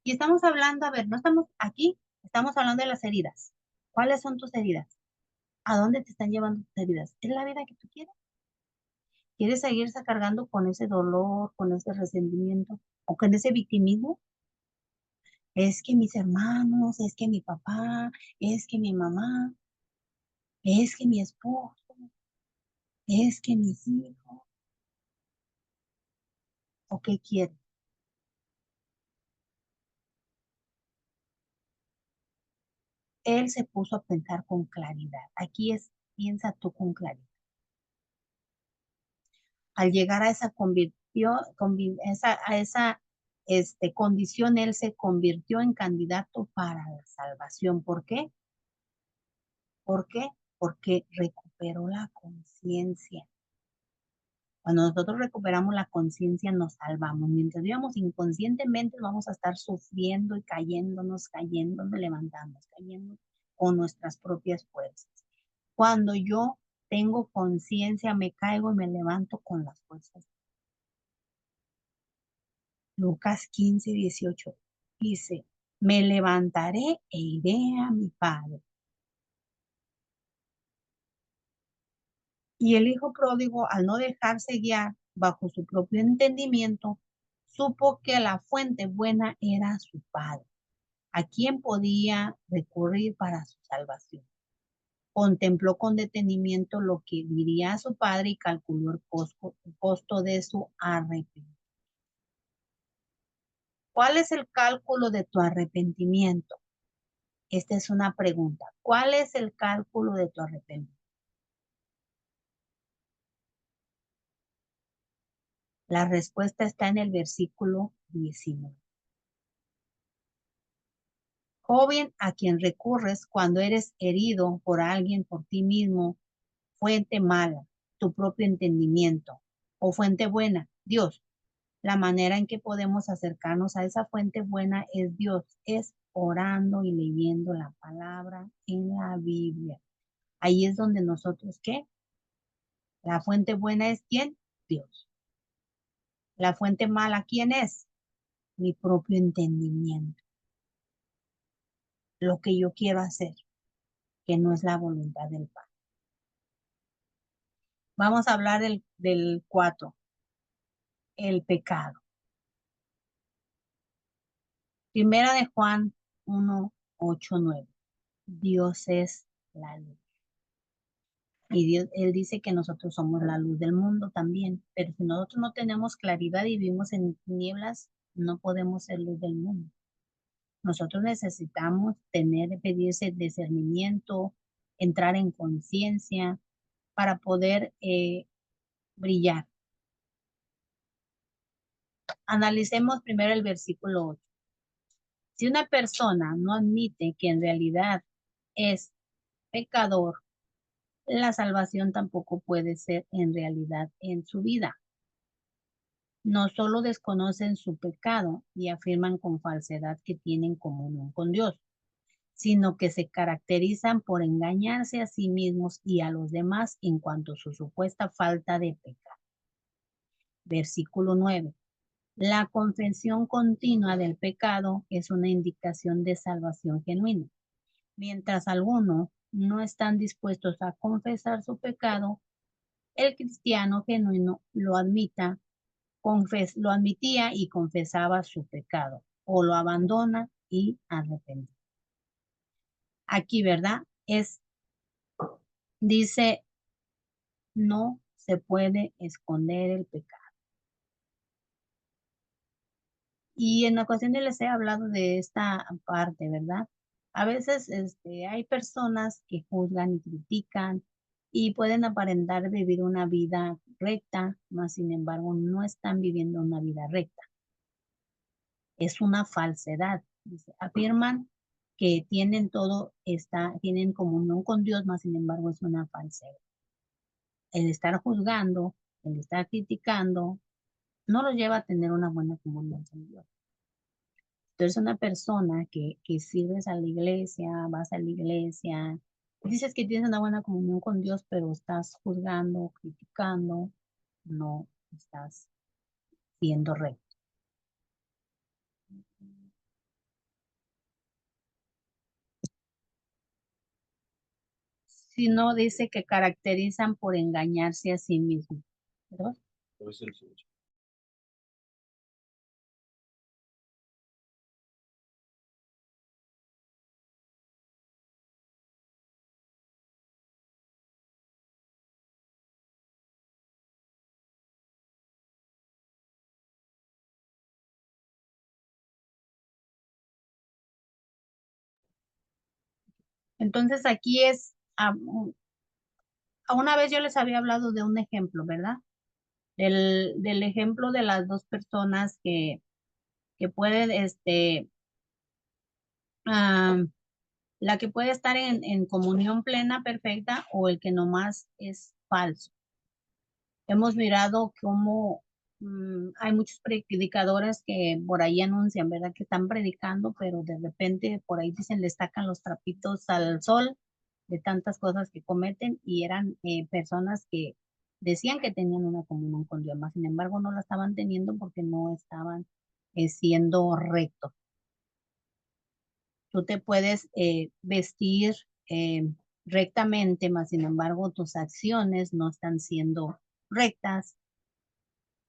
Y estamos hablando, a ver, no estamos aquí, estamos hablando de las heridas. ¿Cuáles son tus heridas? ¿A dónde te están llevando tus heridas? ¿Es la vida que tú quieres? ¿Quieres seguirse cargando con ese dolor, con ese resentimiento o con ese victimismo? Es que mis hermanos, es que mi papá, es que mi mamá, es que mi esposo, es que mis hijos. ¿O qué quieres? Él se puso a pensar con claridad. Aquí es, piensa tú con claridad. Al llegar a esa condición, él se convirtió en candidato para la salvación. ¿Por qué? ¿Por qué? Porque recuperó la conciencia. Cuando nosotros recuperamos la conciencia, nos salvamos. Mientras vivamos inconscientemente, vamos a estar sufriendo y cayéndonos, levantándonos, cayendo con nuestras propias fuerzas. Cuando yo tengo conciencia, me caigo y me levanto con las fuerzas. Lucas 15:18 dice, me levantaré e iré a mi padre. Y el hijo pródigo, al no dejarse guiar bajo su propio entendimiento, supo que la fuente buena era su padre, a quien podía recurrir para su salvación. Contempló con detenimiento lo que diría a su padre y calculó el costo de su arrepentimiento. ¿Cuál es el cálculo de tu arrepentimiento? Esta es una pregunta. ¿Cuál es el cálculo de tu arrepentimiento? La respuesta está en el versículo 19. Joven a quien recurres cuando eres herido por alguien, por ti mismo, fuente mala, tu propio entendimiento, o fuente buena, Dios. La manera en que podemos acercarnos a esa fuente buena es Dios, es orando y leyendo la palabra en la Biblia. Ahí es donde nosotros, ¿qué? La fuente buena es ¿quién? Dios. La fuente mala, ¿quién es? Mi propio entendimiento. Lo que yo quiero hacer, que no es la voluntad del Padre. Vamos a hablar del 4, el pecado. Primera de Juan 1:8-9. Dios es la luz. Y Dios, Él dice que nosotros somos la luz del mundo también. Pero si nosotros no tenemos claridad y vivimos en tinieblas, no podemos ser luz del mundo. Nosotros necesitamos pedir ese discernimiento, entrar en conciencia para poder brillar. Analicemos primero el versículo 8. Si una persona no admite que en realidad es pecador, la salvación tampoco puede ser en realidad en su vida. No solo desconocen su pecado y afirman con falsedad que tienen comunión con Dios, sino que se caracterizan por engañarse a sí mismos y a los demás en cuanto a su supuesta falta de pecado. Versículo 9. La confesión continua del pecado es una indicación de salvación genuina. Mientras algunos no están dispuestos a confesar su pecado, el cristiano genuino lo admitía y confesaba su pecado, o lo abandona y arrepentir. Aquí, ¿verdad? Dice, no se puede esconder el pecado. Y en ocasiones les he hablado de esta parte, ¿verdad? A veces hay personas que juzgan y critican y pueden aparentar vivir una vida recta, mas sin embargo no están viviendo una vida recta. Es una falsedad. Dice, afirman que tienen tienen comunión con Dios, mas sin embargo es una falsedad. El estar juzgando, el estar criticando, no los lleva a tener una buena comunión con Dios. Tú eres una persona que sirves a la iglesia, vas a la iglesia, dices que tienes una buena comunión con Dios, pero estás juzgando, criticando, no estás siendo recto. Sino dice que caracterizan por engañarse a sí mismos, ¿verdad? Entonces aquí a una vez yo les había hablado de un ejemplo, ¿verdad? Del ejemplo de las dos personas que pueden, ah, la que puede estar en comunión plena, perfecta, o el que nomás es falso. Hemos mirado cómo hay muchos predicadores que por ahí anuncian, ¿verdad? Que están predicando, pero de repente por ahí dicen, le sacan los trapitos al sol de tantas cosas que cometen y eran personas que decían que tenían una comunión con Dios, más sin embargo no la estaban teniendo porque no estaban siendo rectos. Tú te puedes vestir eh, rectamente, mas sin embargo tus acciones no están siendo rectas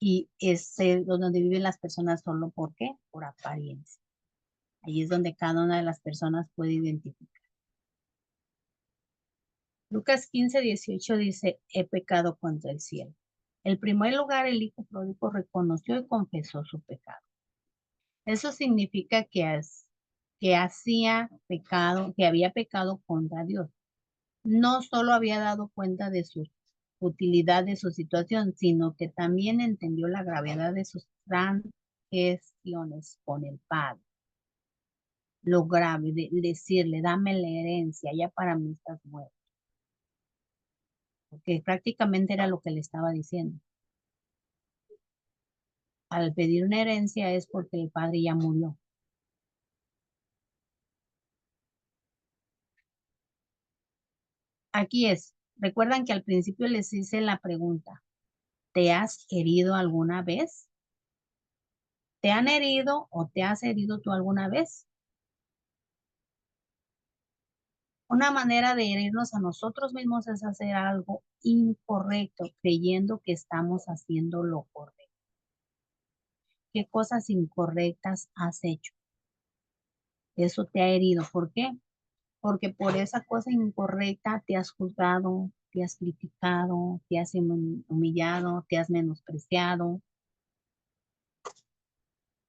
y es donde viven las personas solo ¿por qué? Por apariencia. Ahí es donde cada una de las personas puede identificar. Lucas 15:18 dice, he pecado contra el cielo. En primer lugar, el hijo pródigo reconoció y confesó su pecado. Eso significa que hacía pecado, que había pecado contra Dios. No solo había dado cuenta de su utilidad de su situación, sino que también entendió la gravedad de sus transgresiones con el Padre. Lo grave de decirle, dame la herencia, ya para mí estás muerto. Porque prácticamente era lo que le estaba diciendo. Al pedir una herencia es porque el padre ya murió. Aquí recuerdan que al principio les hice la pregunta, ¿te has herido alguna vez? ¿Te han herido o te has herido tú alguna vez? Una manera de herirnos a nosotros mismos es hacer algo incorrecto, creyendo que estamos haciendo lo correcto. ¿Qué cosas incorrectas has hecho? Eso te ha herido. ¿Por qué? Porque por esa cosa incorrecta te has juzgado, te has criticado, te has humillado, te has menospreciado.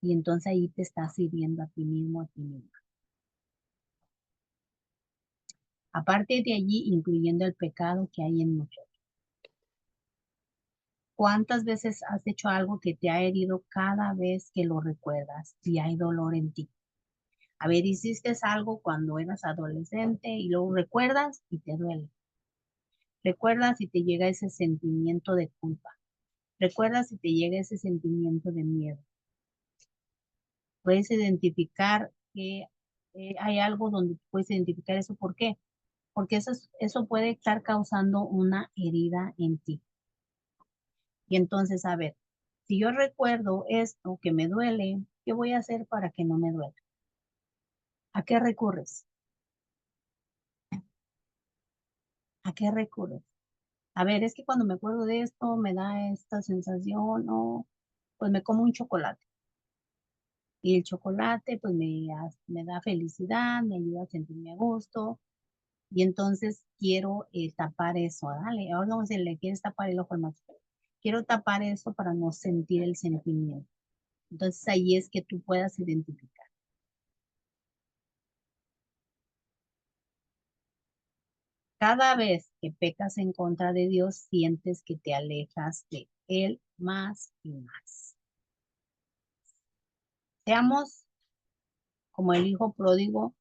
Y entonces ahí te estás hiriendo a ti mismo, a ti misma. Aparte de allí, incluyendo el pecado que hay en nosotros. ¿Cuántas veces has hecho algo que te ha herido cada vez que lo recuerdas y hay dolor en ti? A ver, hiciste algo cuando eras adolescente y luego recuerdas y te duele. Recuerdas y te llega ese sentimiento de culpa. Recuerdas si te llega ese sentimiento de miedo. Puedes identificar que hay algo donde puedes identificar eso. ¿Por qué? Porque eso puede estar causando una herida en ti. Y entonces, a ver, si yo recuerdo esto que me duele, ¿qué voy a hacer para que no me duele? ¿A qué recurres? ¿A qué recurres? A ver, es que cuando me acuerdo de esto me da esta sensación, ¿no? Pues me como un chocolate. Y el chocolate pues me da felicidad, me ayuda a sentirme a gusto. Y entonces quiero tapar eso, dale, ahora vamos a decir, le quieres tapar el ojo al más feo. Quiero tapar eso para no sentir el sentimiento. Entonces ahí es que tú puedas identificar. Cada vez que pecas en contra de Dios, sientes que te alejas de Él más y más. Seamos como el hijo pródigo,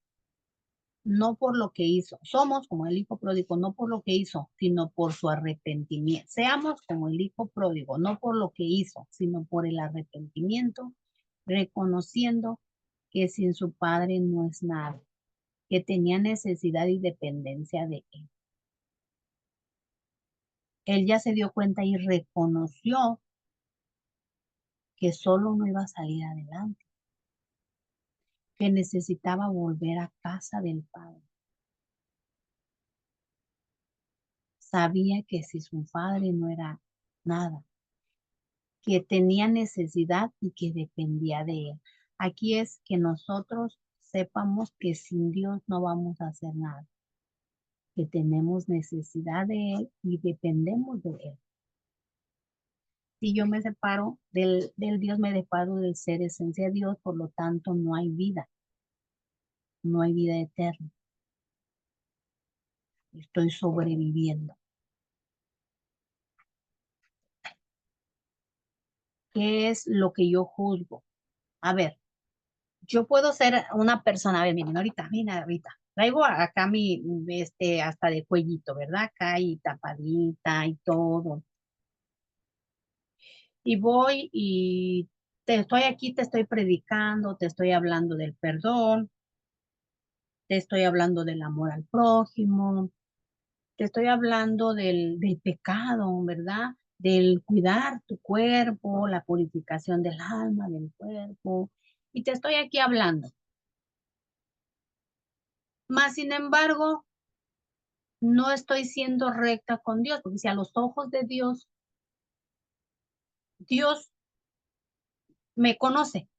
no por lo que hizo. Somos como el hijo pródigo, no por lo que hizo, sino por su arrepentimiento. Seamos como el hijo pródigo, no por lo que hizo, sino por el arrepentimiento, reconociendo que sin su padre no es nada, que tenía necesidad y dependencia de él. Él ya se dio cuenta y reconoció que solo no iba a salir adelante, que necesitaba volver a casa del padre. Sabía que si su padre no era nada, que tenía necesidad y que dependía de él. Aquí es que nosotros sepamos que sin Dios no vamos a hacer nada, que tenemos necesidad de él y dependemos de él. Si yo me separo del Dios, me separo del ser esencia de Dios, por lo tanto no hay vida, no hay vida eterna. Estoy sobreviviendo. ¿Qué es lo que yo juzgo? A ver, yo puedo ser una persona, a ver, miren, ahorita, traigo acá hasta de cuellito, ¿verdad? Acá y tapadita y todo. Y voy y te estoy aquí, te estoy predicando, te estoy hablando del perdón, te estoy hablando del amor al prójimo, te estoy hablando del pecado, ¿verdad? Del cuidar tu cuerpo, la purificación del alma, del cuerpo. Y te estoy aquí hablando. Más sin embargo, no estoy siendo recta con Dios, porque si a los ojos de Dios, Dios me conoce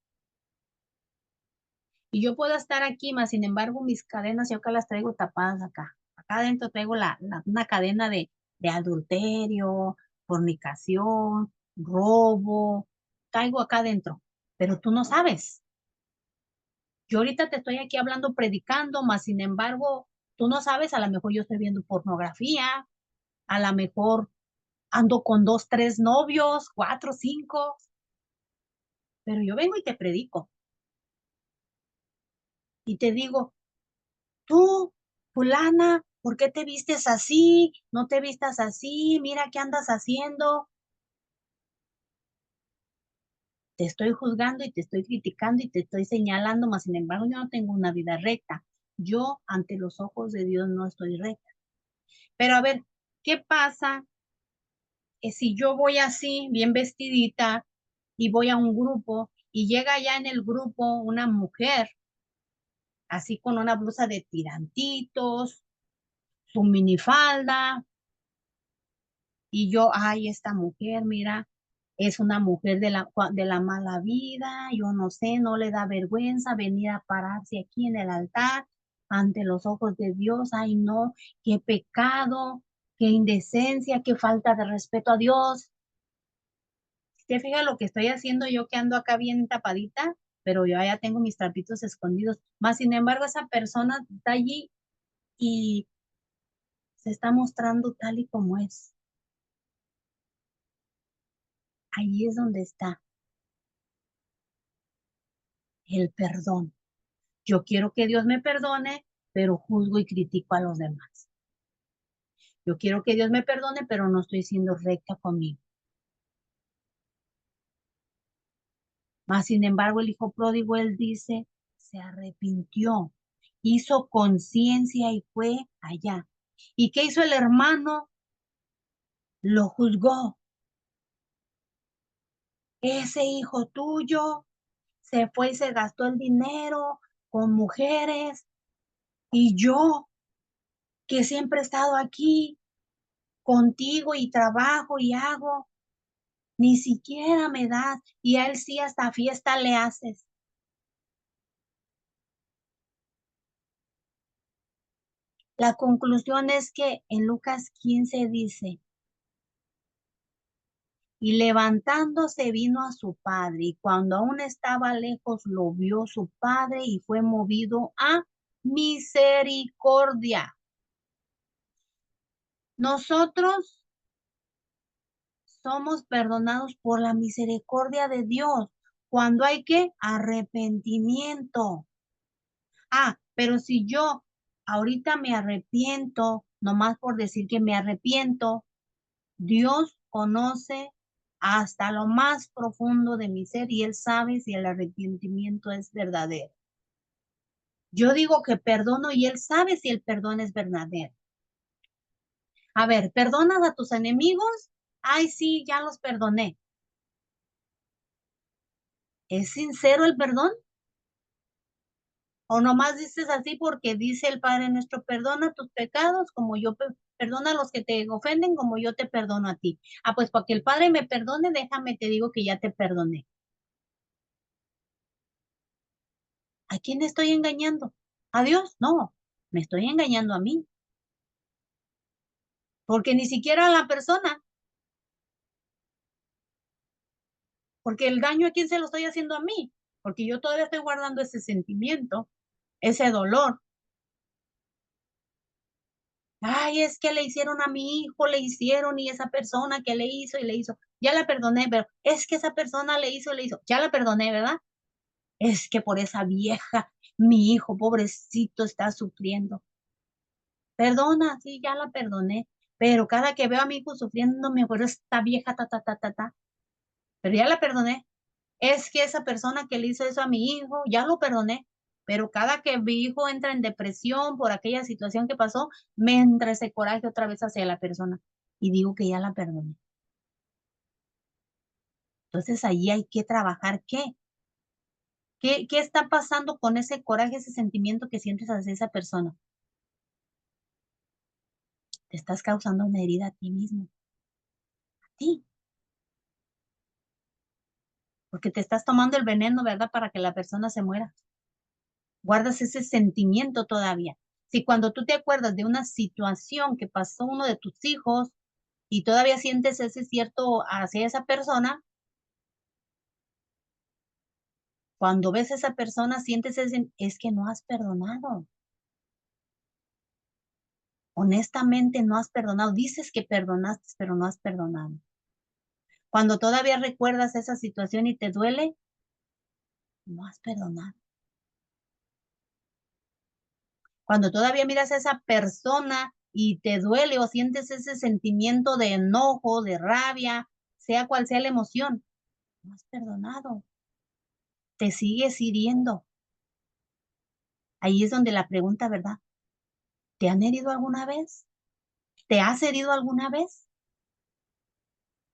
y yo puedo estar aquí, más sin embargo, mis cadenas yo acá las traigo tapadas acá. Acá adentro traigo una cadena de adulterio, fornicación, robo, traigo acá adentro, pero tú no sabes. Yo ahorita te estoy aquí hablando, predicando, más sin embargo, tú no sabes, a lo mejor yo estoy viendo pornografía, a lo mejor ando con 2, 3 novios, 4, 5, pero yo vengo y te predico y te digo, tú, fulana, ¿por qué te vistes así? No te vistas así, mira qué andas haciendo. Te estoy juzgando y te estoy criticando y te estoy señalando, mas sin embargo yo no tengo una vida recta. Yo ante los ojos de Dios no estoy recta. Pero a ver, ¿qué pasa si yo voy así, bien vestidita, y voy a un grupo y llega ya en el grupo una mujer, así con una blusa de tirantitos, su minifalda, y yo, ay, esta mujer, mira, es una mujer de la mala vida, yo no sé, no le da vergüenza venir a pararse aquí en el altar ante los ojos de Dios, ay, no, qué pecado, qué indecencia, qué falta de respeto a Dios. ¿Te fijas lo que estoy haciendo yo que ando acá bien tapadita? Pero yo ya tengo mis trapitos escondidos. Más sin embargo, esa persona está allí y se está mostrando tal y como es. Ahí es donde está el perdón. Yo quiero que Dios me perdone, pero juzgo y critico a los demás. Yo quiero que Dios me perdone, pero no estoy siendo recta conmigo. Más sin embargo, el hijo pródigo, él dice, se arrepintió, hizo conciencia y fue allá. ¿Y qué hizo el hermano? Lo juzgó. Ese hijo tuyo se fue y se gastó el dinero con mujeres y yo, que siempre he estado aquí contigo y trabajo y hago, ni siquiera me das, y a él sí hasta fiesta le haces. La conclusión es que en Lucas 15 dice, y levantándose vino a su padre, y cuando aún estaba lejos lo vio su padre y fue movido a misericordia. Nosotros somos perdonados por la misericordia de Dios cuando hay que arrepentimiento. Pero si yo ahorita me arrepiento, nomás por decir que me arrepiento, Dios conoce hasta lo más profundo de mi ser y Él sabe si el arrepentimiento es verdadero. Yo digo que perdono y Él sabe si el perdón es verdadero. A ver, ¿perdonas a tus enemigos? Ay, sí, ya los perdoné. ¿Es sincero el perdón? ¿O nomás dices así porque dice el Padre nuestro, perdona tus pecados como yo, perdona a los que te ofenden como yo te perdono a ti? Pues para que el Padre me perdone, déjame te digo que ya te perdoné. ¿A quién estoy engañando? ¿A Dios? No, me estoy engañando a mí. Porque ni siquiera a la persona, porque el daño a quién se lo estoy haciendo a mí, porque yo todavía estoy guardando ese sentimiento, ese dolor. Ay, es que le hicieron a mi hijo, le hicieron y esa persona que le hizo y le hizo, ya la perdoné, pero es que esa persona le hizo, ya la perdoné, ¿verdad? Es que por esa vieja, mi hijo, pobrecito, está sufriendo. Perdona, sí, ya la perdoné, pero cada que veo a mi hijo sufriendo, me acuerdo esta vieja, pero ya la perdoné. Es que esa persona que le hizo eso a mi hijo, ya lo perdoné, pero cada que mi hijo entra en depresión por aquella situación que pasó, me entra ese coraje otra vez hacia la persona y digo que ya la perdoné. Entonces allí hay que trabajar, ¿qué? ¿Qué está pasando con ese coraje, ese sentimiento que sientes hacia esa persona? Te estás causando una herida a ti mismo, a ti, porque te estás tomando el veneno, ¿verdad? Para que la persona se muera. Guardas ese sentimiento todavía. Si cuando tú te acuerdas de una situación que pasó uno de tus hijos y todavía sientes ese cierto hacia esa persona, cuando ves a esa persona sientes ese, es que no has perdonado. Honestamente no has perdonado. Dices que perdonaste, pero no has perdonado. Cuando todavía recuerdas esa situación y te duele, no has perdonado. Cuando todavía miras a esa persona y te duele o sientes ese sentimiento de enojo, de rabia, sea cual sea la emoción, no has perdonado. Te sigues hiriendo. Ahí es donde la pregunta, ¿verdad? ¿Te han herido alguna vez? ¿Te has herido alguna vez?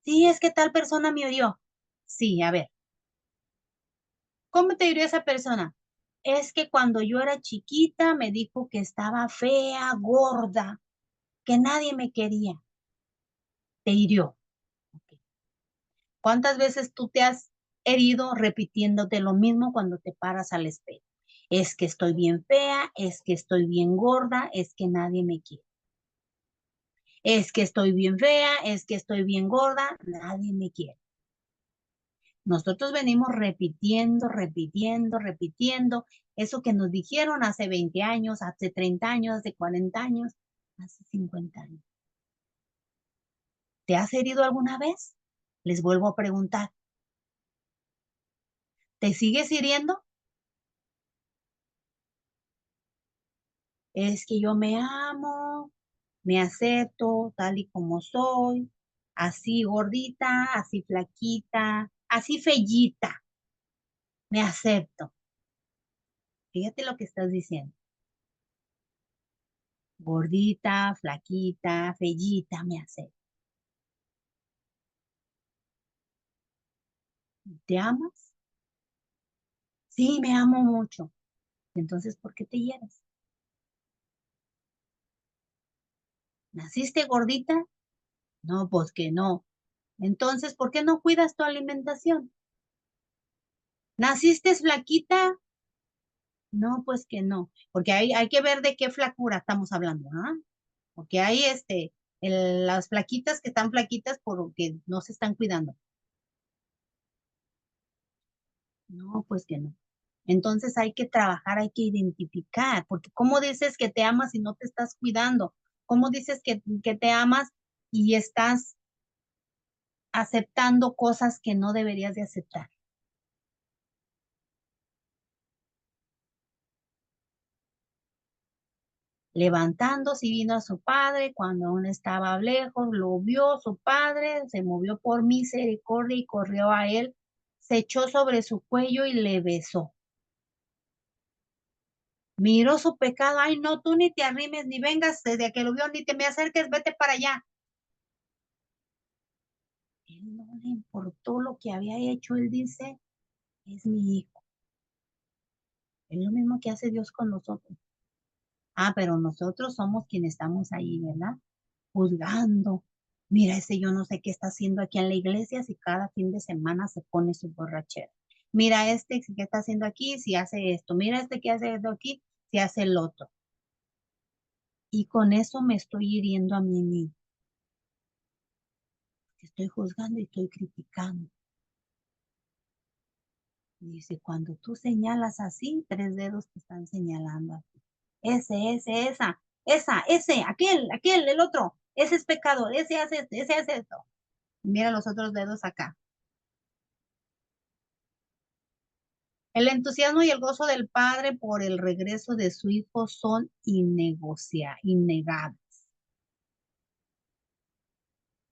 Sí, es que tal persona me hirió. Sí, a ver, ¿cómo te hirió esa persona? Es que cuando yo era chiquita me dijo que estaba fea, gorda, que nadie me quería. Te hirió. Ok. ¿Cuántas veces tú te has herido repitiéndote lo mismo cuando te paras al espejo? Es que estoy bien fea, es que estoy bien gorda, es que nadie me quiere. Es que estoy bien fea, es que estoy bien gorda, nadie me quiere. Nosotros venimos repitiendo eso que nos dijeron hace 20 años, hace 30 años, hace 40 años, hace 50 años. ¿Te has herido alguna vez? Les vuelvo a preguntar. ¿Te sigues hiriendo? Es que yo me amo, me acepto tal y como soy, así gordita, así flaquita, así fellita, me acepto. Fíjate lo que estás diciendo. Gordita, flaquita, fellita, me acepto. ¿Te amas? Sí, me amo mucho. Entonces, ¿por qué te hieres? ¿Naciste gordita? No, pues que no. Entonces, ¿por qué no cuidas tu alimentación? ¿Naciste flaquita? No, pues que no. Porque hay que ver de qué flacura estamos hablando, ¿ah? Porque hay las flaquitas que están flaquitas porque no se están cuidando. No, pues que no. Entonces hay que trabajar, hay que identificar, porque ¿cómo dices que te amas y no te estás cuidando? ¿Cómo dices que te amas y estás aceptando cosas que no deberías de aceptar? Levantándose y vino a su padre cuando aún estaba lejos, lo vio su padre, se movió por misericordia y corrió a él, se echó sobre su cuello y le besó. Miró su pecado, ay no, tú ni te arrimes, ni vengas desde que lo vio, ni te me acerques, vete para allá. Él no le importó lo que había hecho, él dice, es mi hijo. Es lo mismo que hace Dios con nosotros. Ah, pero nosotros somos quienes estamos ahí, ¿verdad? Juzgando. Mira, ese yo no sé qué está haciendo aquí en la iglesia si cada fin de semana se pone su borrachera. Mira este qué está haciendo aquí si hace esto. Mira este que hace esto aquí si hace el otro. Y con eso me estoy hiriendo a mí mismo. Estoy juzgando y estoy criticando. Dice, cuando tú señalas así, tres dedos te están señalando a ti. Ese, aquel, el otro. Ese es pecador, ese hace esto. Mira los otros dedos acá. El entusiasmo y el gozo del padre por el regreso de su hijo son innegables.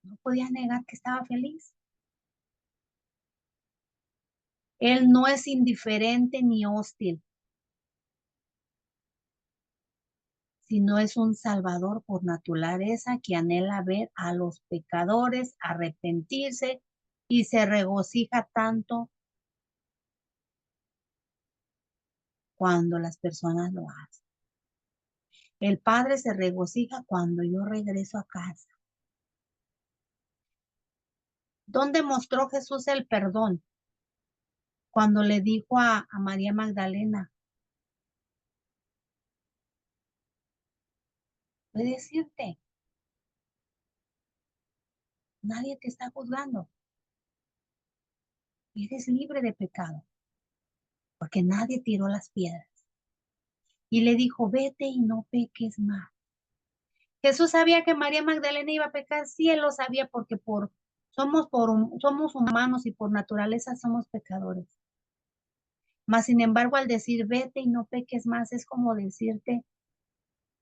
No podía negar que estaba feliz. Él no es indiferente ni hostil, sino es un salvador por naturaleza que anhela ver a los pecadores arrepentirse y se regocija tanto cuando las personas lo hacen. El Padre se regocija cuando yo regreso a casa. ¿Dónde mostró Jesús el perdón? Cuando le dijo a María Magdalena, puede decirte, nadie te está juzgando, eres libre de pecado, porque nadie tiró las piedras. Y le dijo, vete y no peques más. Jesús sabía que María Magdalena iba a pecar, sí, él lo sabía porque somos humanos y por naturaleza somos pecadores. Mas, sin embargo, al decir vete y no peques más, es como decirte,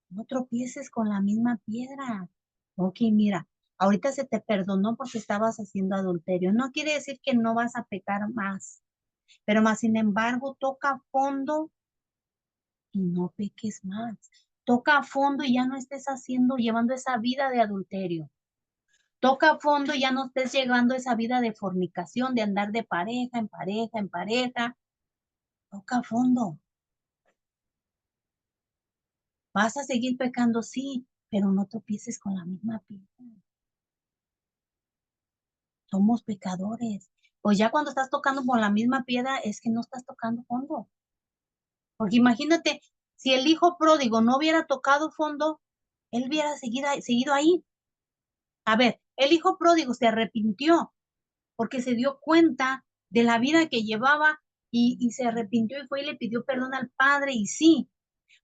no tropieces con la misma piedra. Ok, mira, ahorita se te perdonó porque estabas haciendo adulterio. No quiere decir que no vas a pecar más, pero más, sin embargo, toca a fondo y no peques más. Toca a fondo y ya no estés llevando esa vida de adulterio. Toca a fondo y ya no estés llevando esa vida de fornicación, de andar de pareja en pareja en pareja. Toca a fondo. Vas a seguir pecando, sí, pero no tropieces con la misma piedra. Somos pecadores. Pues ya cuando estás tocando con la misma piedra es que no estás tocando fondo. Porque imagínate, si el hijo pródigo no hubiera tocado fondo, él hubiera seguido ahí. A ver, el hijo pródigo se arrepintió porque se dio cuenta de la vida que llevaba y se arrepintió y fue y le pidió perdón al padre y sí.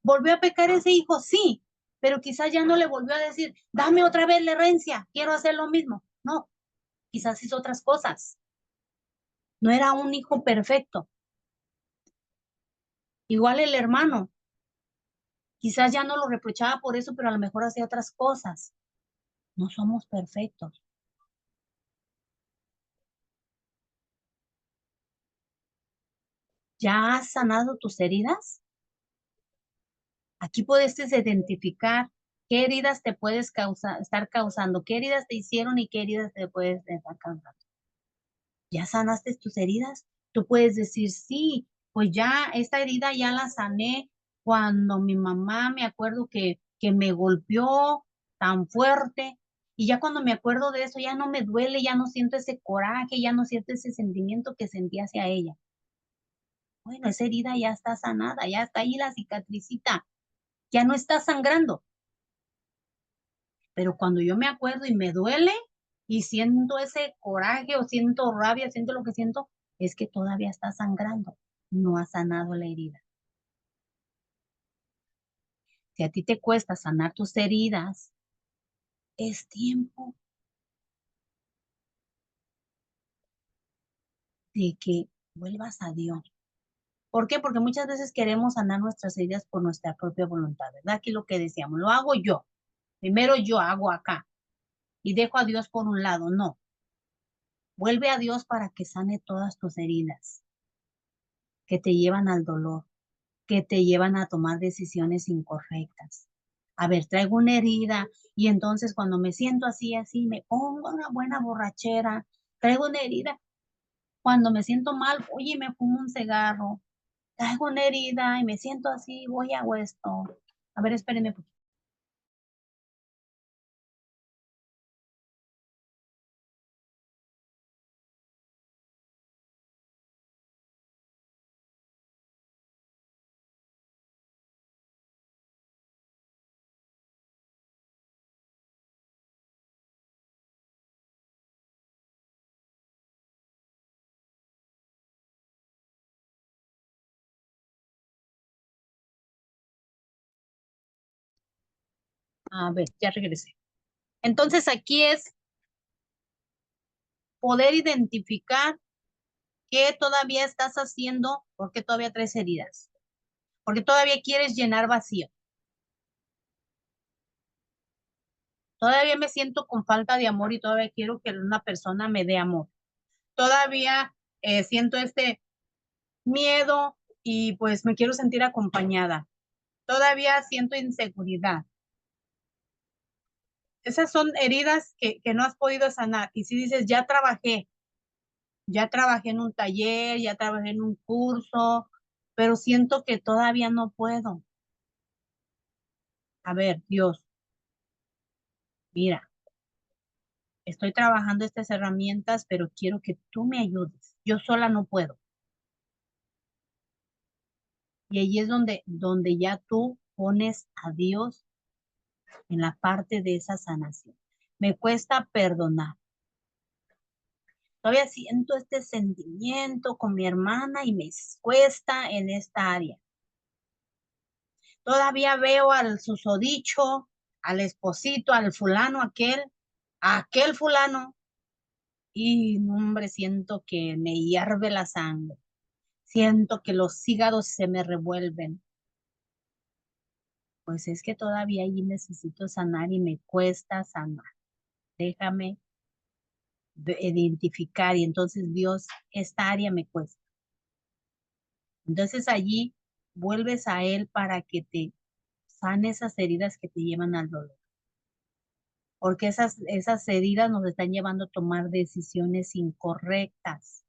¿Volvió a pecar ese hijo? Sí, pero quizás ya no le volvió a decir, dame otra vez la herencia, quiero hacer lo mismo. No, quizás hizo otras cosas. No era un hijo perfecto. Igual el hermano, quizás ya no lo reprochaba por eso, pero a lo mejor hacía otras cosas. No somos perfectos. ¿Ya has sanado tus heridas? Aquí puedes identificar qué heridas te puedes estar causando, qué heridas te hicieron y qué heridas te puedes estar causando. ¿Ya sanaste tus heridas? Tú puedes decir, sí, pues ya esta herida ya la sané cuando mi mamá me acuerdo que me golpeó tan fuerte Y ya cuando me acuerdo de eso, ya no me duele, ya no siento ese coraje, ya no siento ese sentimiento que sentí hacia ella. Bueno, esa herida ya está sanada, ya está ahí la cicatricita, ya no está sangrando. Pero cuando yo me acuerdo y me duele y siento ese coraje o siento rabia, siento lo que siento, es que todavía está sangrando, no ha sanado la herida. Si a ti te cuesta sanar tus heridas, es tiempo de que vuelvas a Dios. ¿Por qué? Porque muchas veces queremos sanar nuestras heridas por nuestra propia voluntad, ¿verdad? Aquí lo que decíamos, lo hago yo. Primero yo hago acá y dejo a Dios por un lado. No, vuelve a Dios para que sane todas tus heridas que te llevan al dolor, que te llevan a tomar decisiones incorrectas. A ver, traigo una herida y entonces cuando me siento así, así, me pongo una buena borrachera. Traigo una herida. Cuando me siento mal, oye, me fumo un cigarro. Traigo una herida y me siento así, voy a hago esto. A ver, espérenme. A ver, ya regresé. Entonces aquí es poder identificar qué todavía estás haciendo, porque todavía traes heridas, porque todavía quieres llenar vacío. Todavía me siento con falta de amor y todavía quiero que una persona me dé amor. Todavía siento este miedo y pues me quiero sentir acompañada. Todavía siento inseguridad. Esas son heridas que no has podido sanar. Y si dices, ya trabajé en un taller, ya trabajé en un curso, pero siento que todavía no puedo. A ver, Dios, mira, estoy trabajando estas herramientas, pero quiero que tú me ayudes. Yo sola no puedo. Y ahí es donde ya tú pones a Dios en la parte de esa sanación. Me cuesta perdonar. Todavía siento este sentimiento con mi hermana y me cuesta en esta área. Todavía veo al susodicho, al esposito, al fulano aquel, a aquel fulano, y no, hombre, siento que me hierve la sangre. Siento que los hígados se me revuelven. Pues es que todavía ahí necesito sanar y me cuesta sanar. Déjame identificar y entonces Dios, esta área me cuesta. Entonces allí vuelves a Él para que te sane esas heridas que te llevan al dolor. Porque esas heridas nos están llevando a tomar decisiones incorrectas.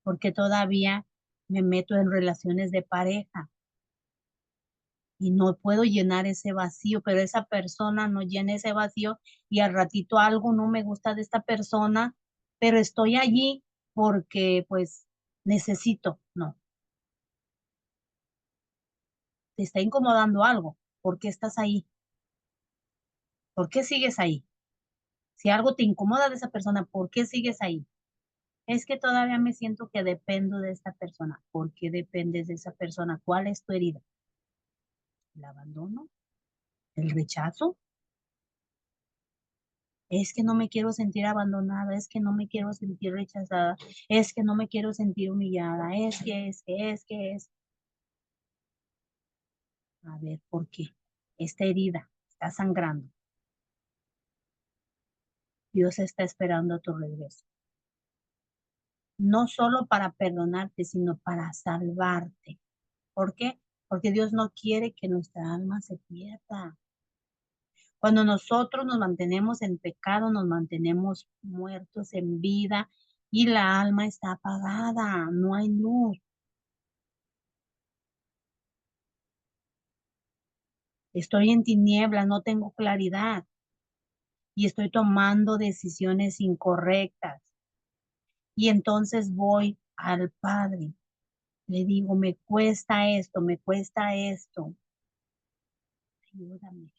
Porque todavía me meto en relaciones de pareja y no puedo llenar ese vacío, pero esa persona no llena ese vacío y al ratito algo no me gusta de esta persona, pero estoy allí porque pues necesito, no, te está incomodando algo, ¿por qué estás ahí? ¿Por qué sigues ahí? Si algo te incomoda de esa persona, ¿por qué sigues ahí? Es que todavía me siento que dependo de esta persona. ¿Por qué dependes de esa persona? ¿Cuál es tu herida? ¿El abandono? ¿El rechazo? Es que no me quiero sentir abandonada, es que no me quiero sentir rechazada, es que no me quiero sentir humillada, es. A ver, ¿por qué? Esta herida está sangrando. Dios está esperando tu regreso. No solo para perdonarte, sino para salvarte. ¿Por qué? Porque Dios no quiere que nuestra alma se pierda. Cuando nosotros nos mantenemos en pecado, nos mantenemos muertos en vida y la alma está apagada, no hay luz. Estoy en tinieblas, no tengo claridad. y estoy tomando decisiones incorrectas. Y entonces voy al Padre, le digo, me cuesta esto, ayúdame,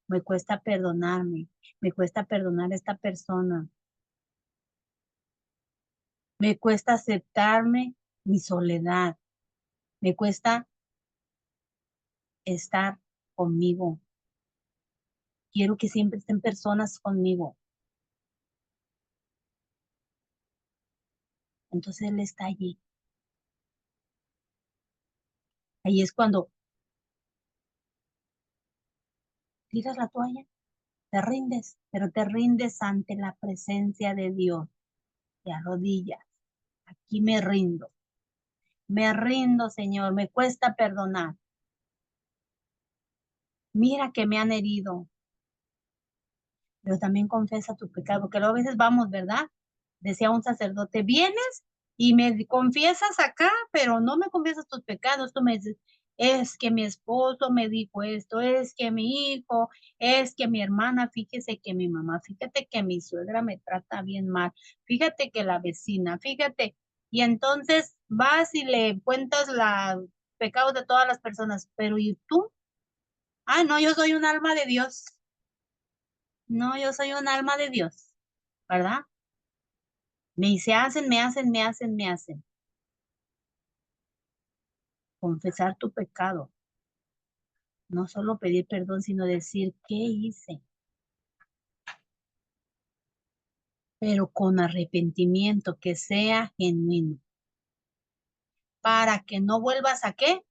me cuesta perdonarme, me cuesta perdonar a esta persona, me cuesta aceptarme mi soledad, me cuesta estar conmigo. Quiero que siempre estén personas conmigo. Entonces Él está allí. Ahí es cuando tiras la toalla, te rindes, pero te rindes ante la presencia de Dios. Te arrodillas. Aquí me rindo. Me rindo, Señor. Me cuesta perdonar. Mira que me han herido, pero también confiesa tu pecado, porque luego a veces vamos, ¿verdad? Decía un sacerdote, vienes y me confiesas acá, pero no me confiesas tus pecados. Tú me dices, es que mi esposo me dijo esto, es que mi hijo, es que mi hermana, fíjese que mi mamá, fíjate que mi suegra me trata bien mal, fíjate que la vecina, fíjate. Y entonces vas y le cuentas los pecados de todas las personas, pero ¿y tú? Ah, no, yo soy un alma de Dios. No, yo soy un alma de Dios, ¿verdad? Se hacen, me hacen, me hacen, me hacen. Confesar tu pecado, no solo pedir perdón, sino decir qué hice, pero con arrepentimiento que sea genuino, para que no vuelvas a qué,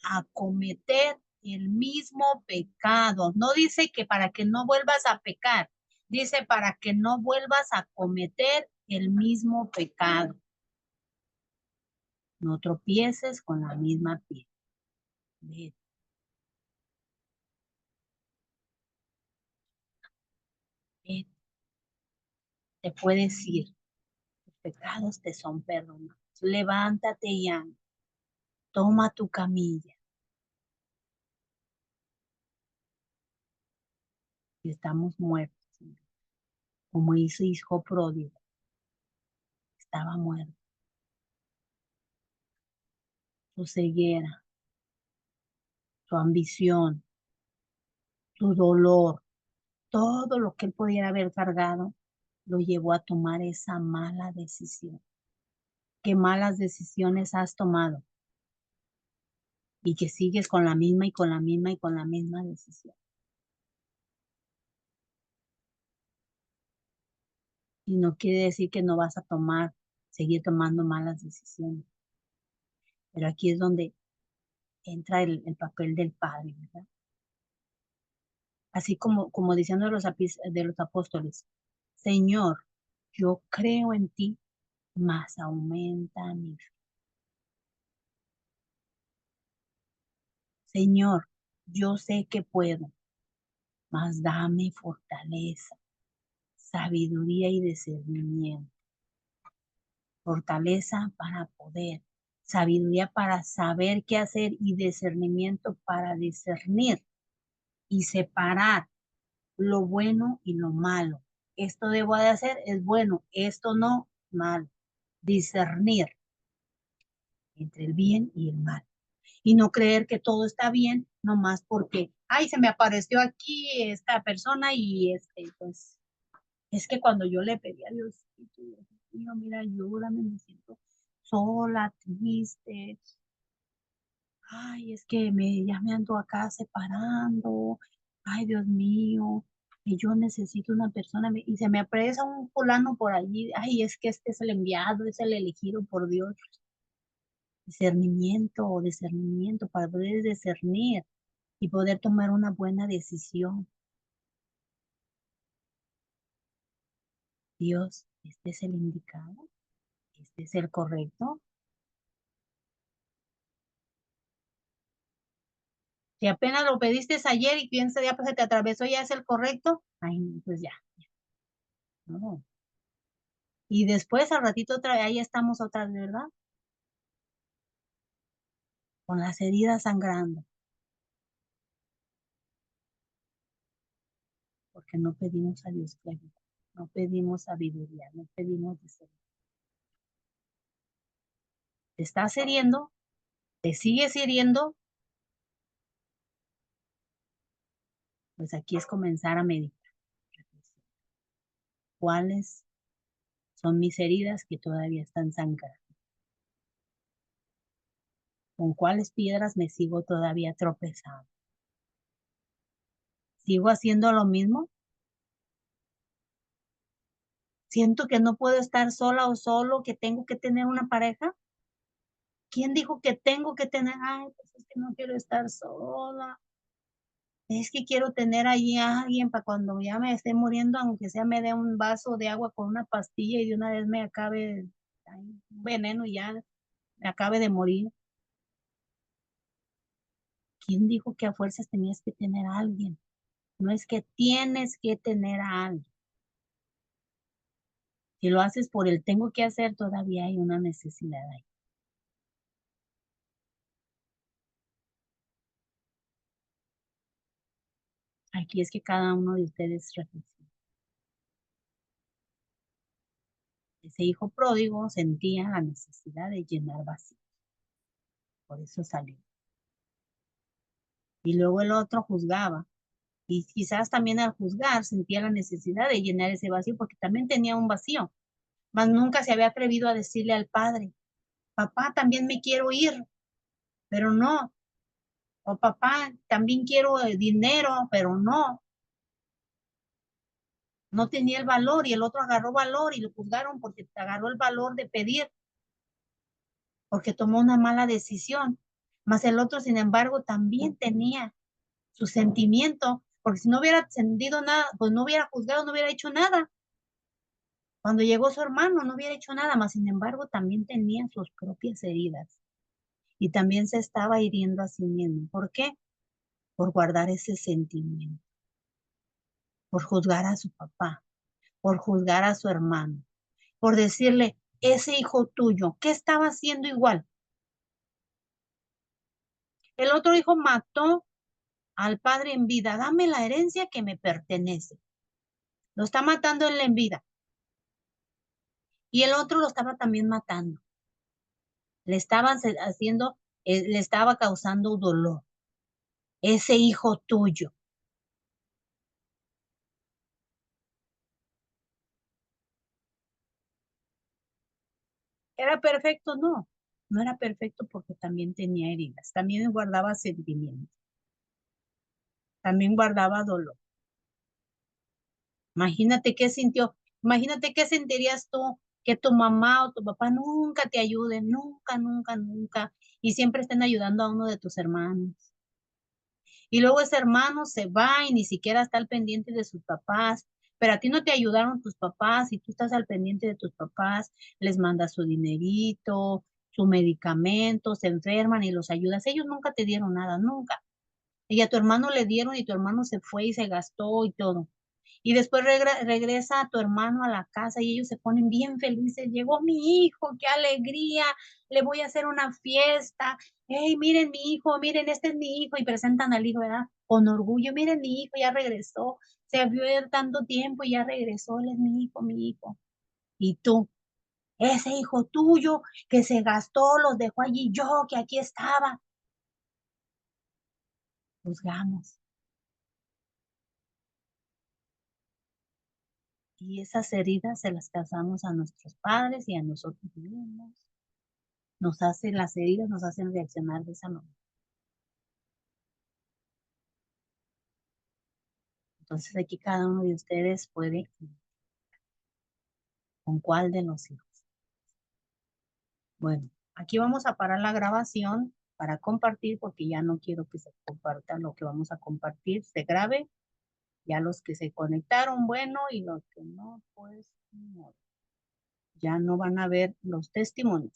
a cometer el mismo pecado. No dice que para que no vuelvas a pecar, dice para que no vuelvas a cometer el mismo pecado. No tropieces con la misma piedra. Ve, ve, te puedes ir, tus pecados te son perdonados. Levántate y anda, toma tu camilla. Y estamos muertos, como hizo hijo pródigo, estaba muerto. Su ceguera, su ambición, su dolor, todo lo que él pudiera haber cargado, lo llevó a tomar esa mala decisión. ¿Qué malas decisiones has tomado? Y que sigues con la misma y con la misma y con la misma decisión. Y no quiere decir que no vas a seguir tomando malas decisiones. Pero aquí es donde entra el papel del Padre, ¿verdad? Así como diciendo de los apóstoles, Señor, yo creo en ti, más aumenta mi fe. Señor, yo sé que puedo, más dame fortaleza, sabiduría y discernimiento. Fortaleza para poder, sabiduría para saber qué hacer y discernimiento para discernir y separar lo bueno y lo malo. Esto debo de hacer, es bueno, esto no, mal. Discernir entre el bien y el mal. Y no creer que todo está bien, nomás porque, ay, se me apareció aquí esta persona y pues, es que cuando yo le pedí a Dios, Dios mío, mira, ayúdame, me siento sola, triste, ay, es que ya me ando acá separando, ay, Dios mío, y yo necesito una persona, y se me aparece un fulano por allí, ay, es que este es el enviado, es el elegido por Dios, discernimiento para poder discernir y poder tomar una buena decisión. Dios, este es el indicado, este es el correcto. Si apenas lo pediste ayer y piensas ya pues se te atravesó, ya es el correcto, ay, no, pues ya, no. Y después al ratito otra vez, ahí estamos otra vez, ¿verdad? Con las heridas sangrando. Porque no pedimos a Dios claridad, no pedimos sabiduría, no pedimos discernimiento. Te estás hiriendo, te sigues hiriendo, pues aquí es comenzar a meditar. ¿Cuáles son mis heridas que todavía están sangradas? ¿Con cuáles piedras me sigo todavía tropezando? ¿Sigo haciendo lo mismo? ¿Siento que no puedo estar sola o solo, que tengo que tener una pareja? ¿Quién dijo que tengo que tener? Ay, pues es que no quiero estar sola. Es que quiero tener allí a alguien para cuando ya me esté muriendo, aunque sea me dé un vaso de agua con una pastilla y de una vez me acabe ay, un veneno y ya me acabe de morir. ¿Quién dijo que a fuerzas tenías que tener a alguien? No es que tienes que tener a alguien. Si lo haces por el tengo que hacer, todavía hay una necesidad ahí. Aquí es que cada uno de ustedes reflexiona. Ese hijo pródigo sentía la necesidad de llenar vacío. Por eso salió. Y luego el otro juzgaba. Y quizás también al juzgar sentía la necesidad de llenar ese vacío porque también tenía un vacío. Mas nunca se había atrevido a decirle al padre, papá, también me quiero ir, pero no. O papá, también quiero dinero, pero no. No tenía el valor y el otro agarró valor y lo juzgaron porque agarró el valor de pedir, porque tomó una mala decisión. Mas el otro, sin embargo, también tenía su sentimiento, porque si no hubiera sentido nada, pues no hubiera juzgado, no hubiera hecho nada. Cuando llegó su hermano no hubiera hecho nada, más sin embargo también tenía sus propias heridas y también se estaba hiriendo a sí mismo. ¿Por qué? Por guardar ese sentimiento, por juzgar a su papá, por juzgar a su hermano, por decirle, ese hijo tuyo, ¿qué estaba haciendo igual? El otro hijo mató al padre en vida, dame la herencia que me pertenece. Lo está matando él en vida. Y el otro lo estaba también matando. Le estaban haciendo, le estaba causando dolor. Ese hijo tuyo. ¿Era perfecto? No. No era perfecto porque también tenía heridas. También guardaba sentimientos. También guardaba dolor. Imagínate qué sintió. Imagínate qué sentirías tú que tu mamá o tu papá nunca te ayuden, nunca, nunca, nunca, y siempre estén ayudando a uno de tus hermanos. Y luego ese hermano se va y ni siquiera está al pendiente de sus papás, pero a ti no te ayudaron tus papás y tú estás al pendiente de tus papás, les mandas su dinerito, su medicamento, se enferman y los ayudas. Ellos nunca te dieron nada, nunca. Y a tu hermano le dieron y tu hermano se fue y se gastó y todo. Y después regresa a tu hermano a la casa y ellos se ponen bien felices. Llegó mi hijo, qué alegría, le voy a hacer una fiesta. Hey, miren mi hijo, miren, este es mi hijo. Y presentan al hijo, ¿verdad? Con orgullo, miren mi hijo, ya regresó. Se vio tanto tiempo y ya regresó, él es mi hijo, mi hijo. Y tú, ese hijo tuyo que se gastó, los dejó allí, yo que aquí estaba. Juzgamos. Y esas heridas se las causamos a nuestros padres y a nosotros mismos. Las heridas nos hacen reaccionar de esa manera. Entonces aquí cada uno de ustedes puede, ¿con cuál de los hijos? Bueno, aquí vamos a parar la grabación para compartir porque ya no quiero que se comparta lo que vamos a compartir, se grabe. Ya los que se conectaron, bueno, y los que no, pues no, ya no van a ver los testimonios.